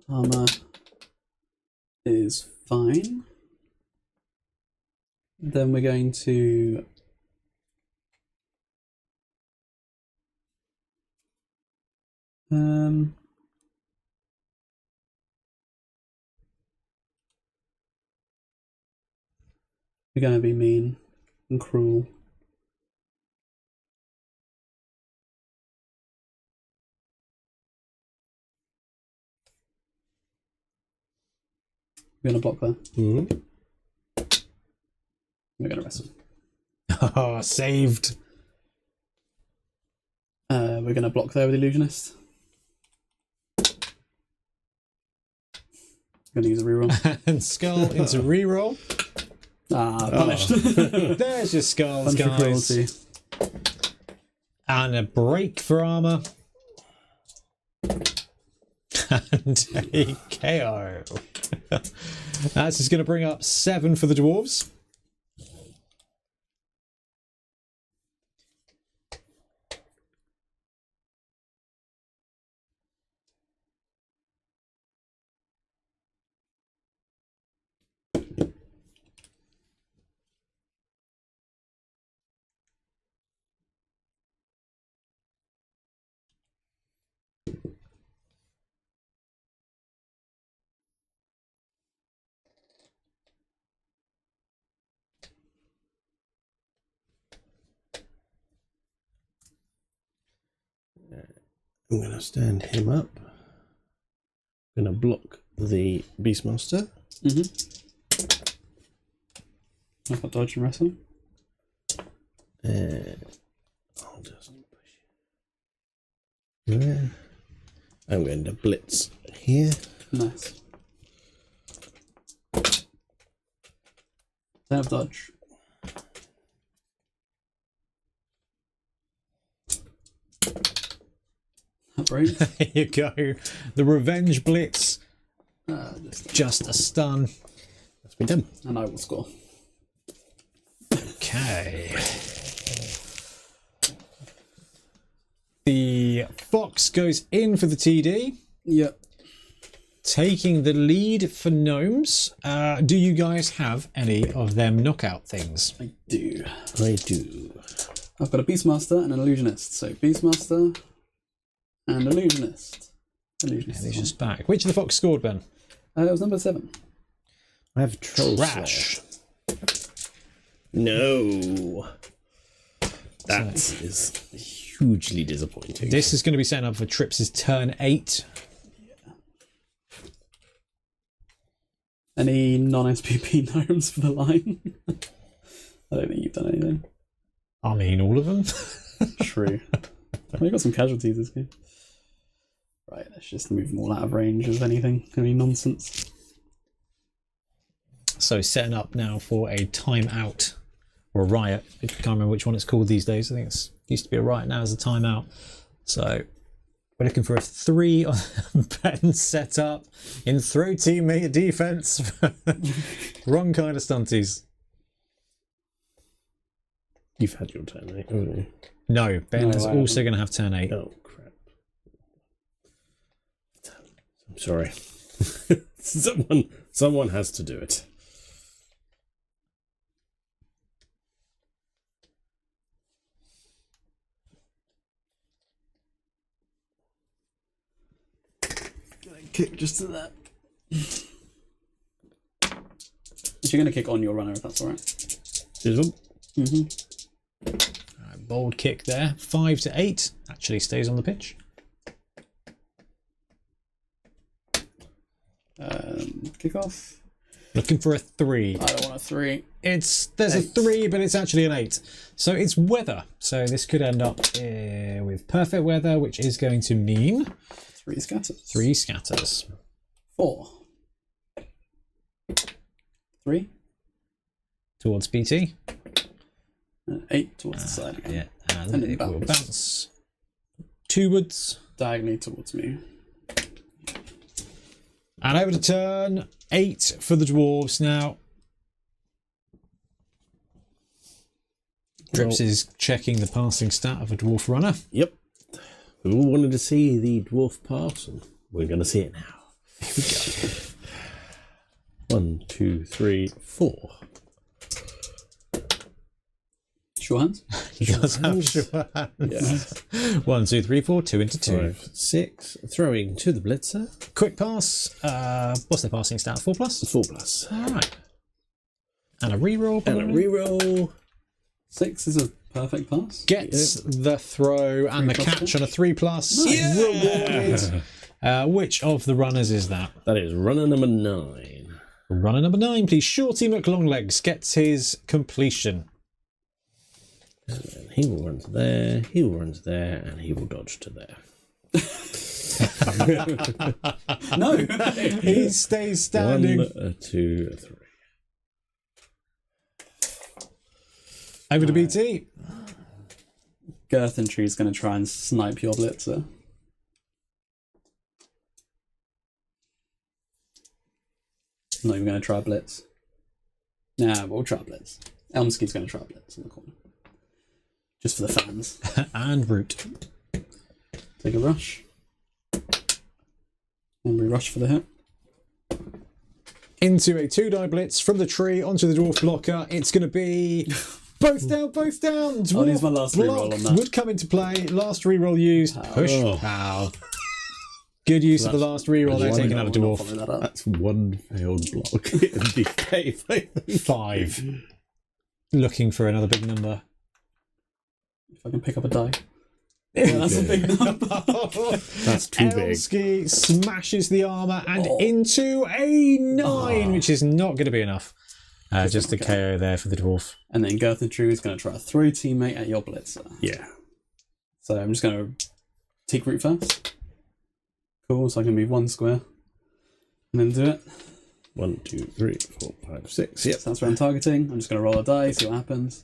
Armor is fine. Then we're going to we're going to be mean and cruel. We're going to block there. Mm-hmm. We're going to wrestle. Oh, saved. We're going to block there with Illusionist. Going to use a reroll. And skull into reroll. Ah, punished. There's your skulls, Punch for guys. cruelty. And a break for armor. And a KO. That's just going to bring up 7 for the dwarves. I'm going to stand him up. I'm going to block the Beastmaster. I've got dodge and wrestle. I'll just push there. I'm going to blitz here. Nice. Don't have dodge. That breaks. There you go. The revenge blitz. Just Just a stun. That's been done. and I will score. Okay. The fox goes in for the TD. Yep. taking the lead for gnomes. Do you guys have any of them knockout things? I do. I do. I've got a Beastmaster and an Illusionist. So Beastmaster and Illusionist. Illusionist. Illusion's back. Which of the Fox scored, Ben? It was number 7. I have Troll Trash. No. That is hugely disappointing. This is going to be setting up for Trips' turn 8. Any non-SPP gnomes for the line? I don't think you've done anything. I mean, all of them. True. We got some casualties this game. Right, let's just move them all out of range of anything. Any nonsense. So setting up now for a timeout or a riot. I can't remember which one it's called these days. I think it used to be a riot, now it's a timeout. So we're looking for a 3 on Ben setup in throw teammate defense. Wrong kind of stunties. You've had your turn, haven't you? No, Ben No, is I also haven't. going to have turn 8. Oh, crap. I'm sorry. Someone has to do it. Kick just to that. You're going to kick on your runner if that's alright. This one? Right, bold kick there. 5 to 8. Actually stays on the pitch. Kickoff. Looking for a 3. I don't want a 3. There's 8. a 3, but it's actually an 8. So it's weather. So this could end up with perfect weather, which is going to mean 3 scatters. 3 scatters. 4. 3. Towards BT. 8 towards the side again. Yeah, and And it will bounce. bounce 2wards. Diagonally towards me. And over to turn 8 for the dwarves now. Drips is checking the passing stat of a dwarf runner. Yep. We all wanted to see the dwarf pass, and we're going to see it now. Here we go. 1, 2, 3, 4. Sure hands? He does have sure hands. 1, 2, 3, 4, 2 into 2. 5, 6. Throwing to the blitzer. Quick pass. What's their passing stat? 4 plus? 4 plus. Alright. And a reroll. And a reroll. 6 is a perfect pass. Gets the throw and the 3 plus catch on a 3 plus. Nice. Rewarded. Which of the runners is that? That is runner number 9. Runner number 9, please. Shorty McLonglegs gets his completion. And then he will run to there, he will run to there, and he will dodge to there. No! He stays standing. 1, 2, 3. Over to BT. Girth is going to try and snipe your blitzer. Not even going to try blitz. Nah, we'll try blitz. Elmsky's going to try blitz in the corner. Just for the fans. And root. Take a rush. And we rush for the hit. Into a 2-die blitz from the tree onto the dwarf blocker. It's going to be both down, both down. I'll use my last reroll on that. Would come into play. Last reroll used. Push. Oh. Pow. Good use of the last reroll there, taking out a Follow dwarf. that up. That's 1 failed block. DK. 5. Looking for another big number. If I can pick up a die. Yeah, that's a big number. That's too big. Elsky smashes the armour and into a 9, which is not going to be enough. Just a KO there for the dwarf. And then Girth is going to try a throw teammate at your blitzer. Yeah. So I'm just going to take root first. Cool, so I can move 1 square. And then do it. 1, 2, 3, 4, 5, 6. Yep. So that's where I'm targeting. I'm just going to roll a die, see what happens.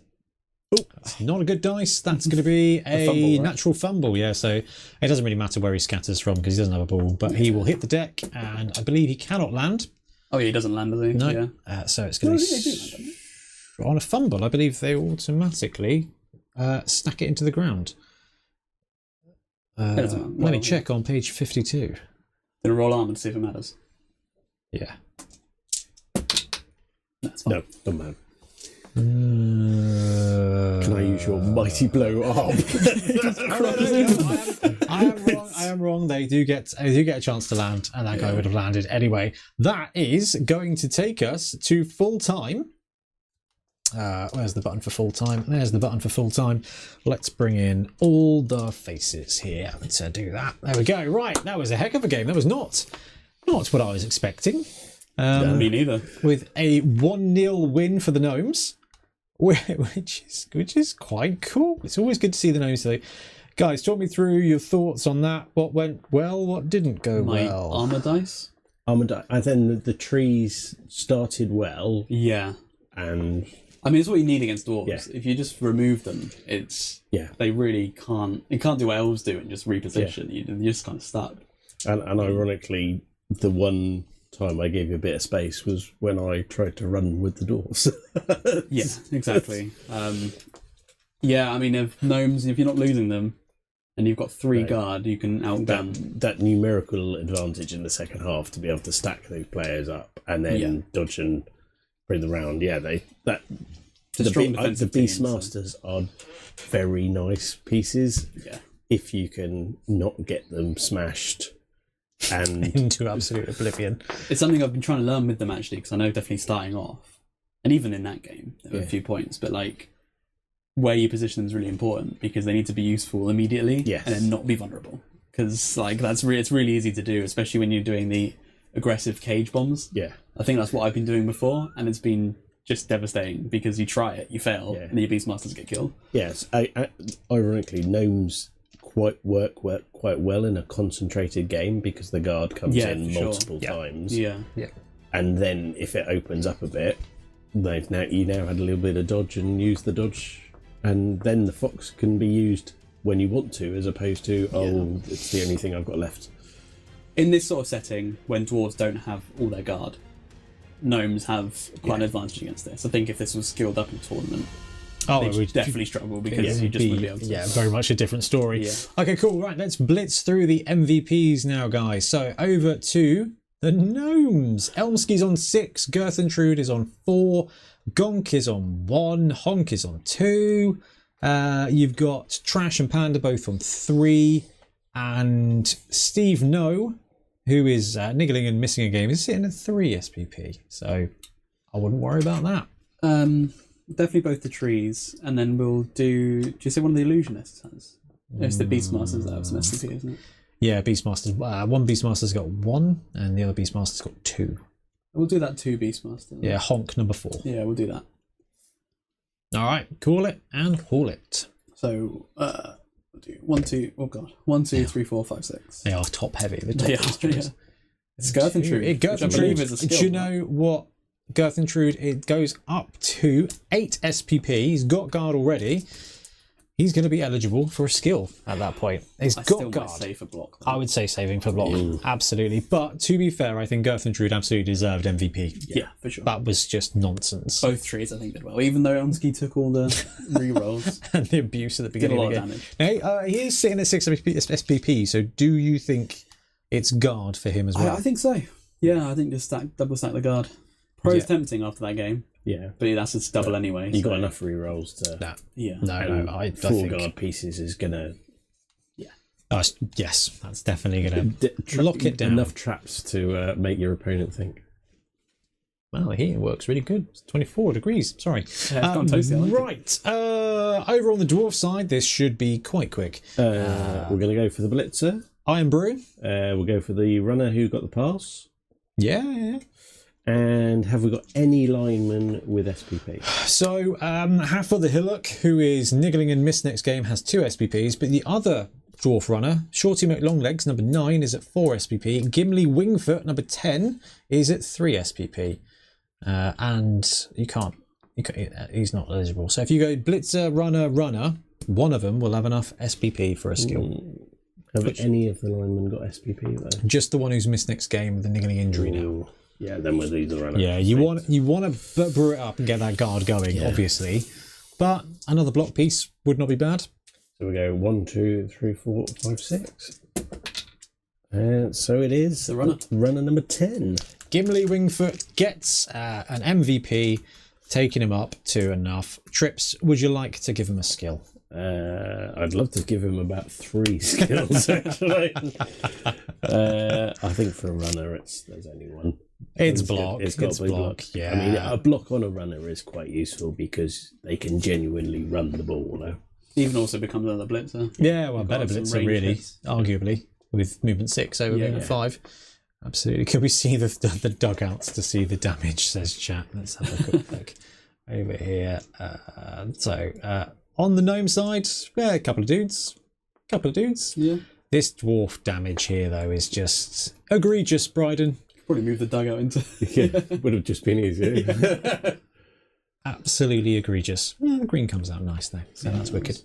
Oh, not a good dice. That's going to be a fumble, right? natural fumble, yeah. So it doesn't really matter where he scatters from because he doesn't have a ball, but he will hit the deck, and I believe he cannot land. Oh yeah, he doesn't land, does he? No. Yeah. So it's going to I think they do be land, don't they? on a fumble. I believe they automatically stack it into the ground. doesn't matter. Let me Well, check on page 52. Gonna roll arm and see if it matters. Yeah. That's fine. No, don't matter. Can I use your mighty blow arm? I am wrong. They do get a chance to land, and that guy would have landed anyway. That is going to take us to full time. Where's the button for full time? There's the button for full time. Let's bring in all the faces here to do that. There we go. Right, that was a heck of a game. That was not what I was expecting. Me neither. With a 1-0 win for the Gnomes, which is quite cool. It's always good to see the Gnomes today. Guys, talk me through your thoughts on that. What went well? What didn't go well? Armor dice. And then the trees started well. Yeah. And I mean, it's what you need against dwarves. Yeah. If you just remove them, they really can't. You can't do what elves do and just reposition. You're just kind of stuck. And ironically, the one time I gave you a bit of space was when I tried to run with the dwarves. Yeah, exactly. I mean, if gnomes, if you're not losing them, and you've got 3 guard, you can outgun that numerical advantage in the second half to be able to stack those players up and then dodge and bring them around. Yeah, the Beastmasters are very nice pieces. Yeah, if you can not get them smashed and into absolute oblivion. It's something I've been trying to learn with them actually, because I know definitely starting off, and even in that game there were a few points, but like where you position them is really important because they need to be useful immediately, and then not be vulnerable. Because like it's really easy to do, especially when you're doing the aggressive cage bombs. Yeah, I think that's what I've been doing before, and it's been just devastating because you try it, you fail, and then your Beastmasters get killed. Yes, ironically, gnomes work quite well in a concentrated game because the guard comes in multiple times. Yeah, and then if it opens up a bit, you now had a little bit of dodge and use the dodge, and then the fox can be used when you want to, as opposed to it's the only thing I've got left. In this sort of setting, when dwarves don't have all their guard, gnomes have quite an advantage against this. I think if this was skilled up in a tournament, they'd definitely struggle because you just wouldn't be able to. Yeah, very much a different story. Yeah. Okay, cool. Right, let's blitz through the MVPs now, guys. So over to the Gnomes. Elmsky's on 6, Gerthentrude is on 4, Gonk is on 1, Honk is on 2. You've got Trash and Panda both on 3, and Steve No, who is niggling and missing a game, is sitting at 3 SPP. So I wouldn't worry about that. Definitely both the trees, and then we'll do. Do you say one of the illusionists has? It's the Beastmasters that have some SCP, isn't it? Yeah, Beastmasters. One Beastmaster's got 1, and the other Beastmaster's got 2. We'll do that 2 Beastmaster. Yeah, Honk number 4. Yeah, we'll do that. All right, call it and haul it. So we'll do 1, 2. Oh god, 1, 2, 3, 4, 5, 6. They are top heavy. The top It's Gerthentrude. Gerthentrude. Is a skill. Do you know what? Gerthentrude, it goes up to 8 SPP. He's got guard already. He's going to be eligible for a skill at that point. He's got guard. Save for block, though. I would say saving for block, absolutely. But to be fair, I think Gerthentrude absolutely deserved MVP. Yeah, for sure. That was just nonsense. Both trees, I think, did well. Even though Elmsky took all the rerolls and the abuse at the beginning did a lot of the game. Now, he is sitting at 6 SPP, so do you think it's guard for him as well? I think so. Yeah, I think just double stack the guard. Pro's tempting after that game. Yeah, but that's just double anyway. You got enough rerolls to. No, I think guard pieces is gonna. Yeah. Yes, that's definitely gonna lock it down. Enough traps to make your opponent think. Well, here it works really good. It's 24 degrees. Sorry. Right. Over on the dwarf side, this should be quite quick. We're going to go for the blitzer. Iron Brew. We'll go for the runner who got the pass. Yeah. And have we got any linemen with SPP? So, Half of the Hillock, who is niggling and missed next game, has 2 SPPs, but the other dwarf runner, Shorty McLonglegs, number 9, is at 4 SPP. Gimli Wingfoot, number 10, is at 3 SPP. And he's not eligible. So if you go blitzer, runner, one of them will have enough SPP for a skill. Have any of the linemen got SPP though? Just the one who's missed next game with the niggling injury now. Yeah, then we'll leave the runner. Yeah, you want to brew it up and get that guard going, obviously. But another block piece would not be bad. So we go 1, 2, 3, 4, 5, 6. So it is The runner. Runner number 10. Gimli Wingfoot gets an MVP, taking him up to enough. Trips, would you like to give him a skill? I'd love to give him about 3 skills, actually. I think for a runner, there's only one. It's block. It's got to be block, yeah. I mean, a block on a runner is quite useful because they can genuinely run the ball now. Even also becomes another blitzer. Yeah, well, better some blitzer, range really, hits. arguably, with movement 6 over movement 5. Absolutely. Can we see the dugouts to see the damage, says chat. Let's have a quick look over here. On the gnome side, yeah, a couple of dudes. Yeah. This dwarf damage here, though, is just egregious, Bryden. Probably move the dugout into. Yeah, would have just been easier. Absolutely egregious. The green comes out nice, though, so that's wicked.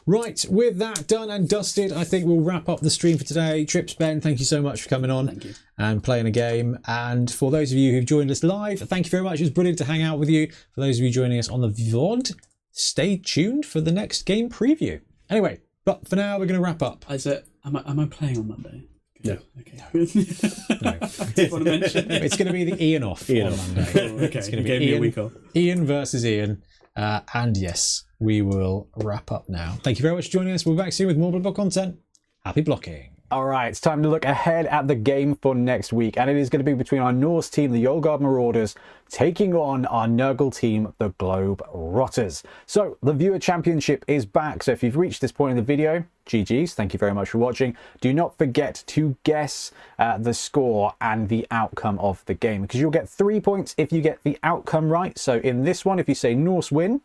Right, with that done and dusted, I think we'll wrap up the stream for today. Trips, Ben, thank you so much for coming on and playing a game. And for those of you who've joined us live, thank you very much. It was brilliant to hang out with you. For those of you joining us on the VOD, stay tuned for the next game preview. Anyway, but for now, we're going to wrap up. Am I playing on Monday? No. Okay. No. Just want to mention. It's going to be the Ian off on Monday. Oh, okay. It's going to Gave be me a week off. Ian versus Ian. And yes, we will wrap up now. Thank you very much for joining us. We'll be back soon with more Blood Bowl content. Happy blocking. All right, it's time to look ahead at the game for next week, and it is going to be between our Norse team, the Yolgard Marauders, taking on our Nurgle team, the Globe Rotters. So the Viewer Championship is back, so if you've reached this point in the video, GG's, thank you very much for watching. Do not forget to guess the score and the outcome of the game, because you'll get 3 points if you get the outcome right. So in this one, if you say Norse win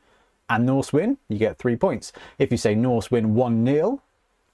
and Norse win, you get 3 points. If you say Norse win 1-0,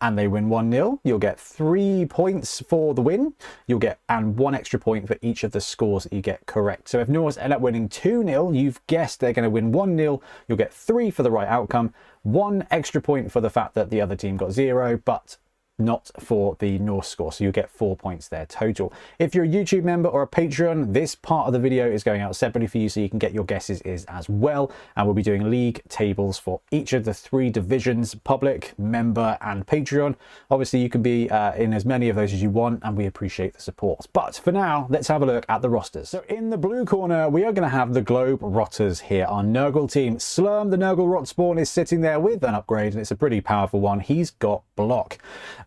and they win 1-0, you'll get 3 points for the win. You'll get 1 extra point for each of the scores that you get correct. So if Norse end up winning 2-0, you've guessed they're going to win 1-0, you'll get 3 for the right outcome, 1 extra point for the fact that the other team got 0, but not for the Norse score, so you get 4 points there total. If you're a YouTube member or a Patreon, this part of the video is going out separately for you, so you can get your guesses as well, and we'll be doing league tables for each of the 3 divisions: public, member and Patreon. Obviously you can be in as many of those as you want, and we appreciate the support. But for now, let's have a look at the rosters. So in the blue corner, we are going to have the Globe Rotters here, our Nurgle team. Slurm, the Nurgle Rot Spawn, is sitting there with an upgrade, and it's a pretty powerful one. He's got block.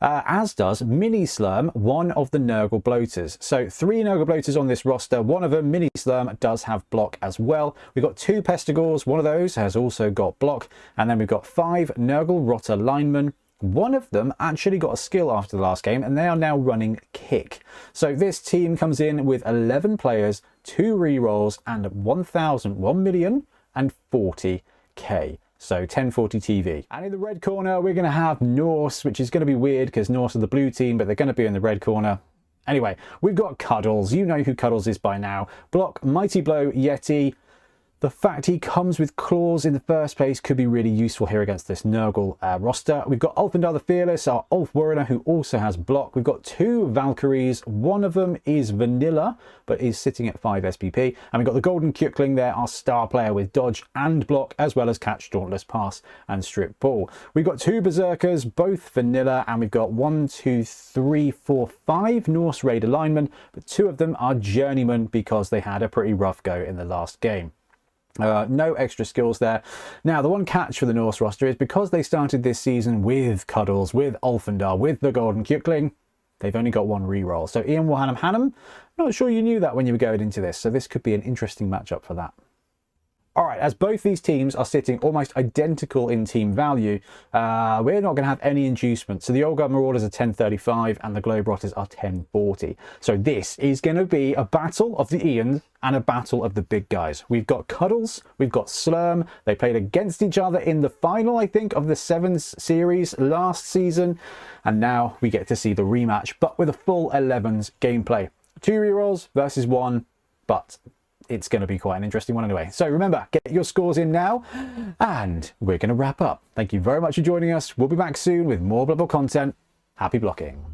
As does Mini Slurm, one of the Nurgle Bloaters. So 3 Nurgle Bloaters on this roster. One of them, Mini Slurm, does have block as well. We've got 2 Pestigors. One of those has also got block. And then we've got 5 Nurgle Rotter linemen. One of them actually got a skill after the last game, and they are now running Kick. So this team comes in with 11 players, 2 rerolls, and 1,040k. So 1040 TV. And in the red corner, we're going to have Norse, which is going to be weird because Norse are the blue team, but they're going to be in the red corner. Anyway, we've got Cuddles. You know who Cuddles is by now. Block, Mighty Blow, Yeti. The fact he comes with claws in the first place could be really useful here against this Nurgle roster. We've got Ulfundar the Fearless, our Ulf Warrener, who also has block. We've got 2 Valkyries. One of them is vanilla, but is sitting at 5 SPP. And we've got the Golden Kukling there, our star player with dodge and block, as well as catch, dauntless pass, and strip ball. We've got 2 Berserkers, both vanilla, and we've got 1, 2, 3, 4, 5 Norse Raider linemen, but 2 of them are journeymen because they had a pretty rough go in the last game. No extra skills there. Now, the one catch for the Norse roster is because they started this season with Cuddles, with Ulfundar, with the Golden Kukling, they've only got 1 reroll. So Ian Warhammer Hannum, not sure you knew that when you were going into this, so this could be an interesting matchup for that. All right, as both these teams are sitting almost identical in team value, we're not going to have any inducements. So the Yolgard Marauders are 1035 and the Globe Rotters are 1040. So this is going to be a battle of the Ians and a battle of the big guys. We've got Cuddles, we've got Slurm. They played against each other in the final, I think, of the 7s series last season. And now we get to see the rematch, but with a full 11s gameplay. 2 rerolls versus 1, but it's going to be quite an interesting one anyway. So remember, get your scores in now, and we're going to wrap up. Thank you very much for joining us. We'll be back soon with more Blood Bowl content. Happy blocking.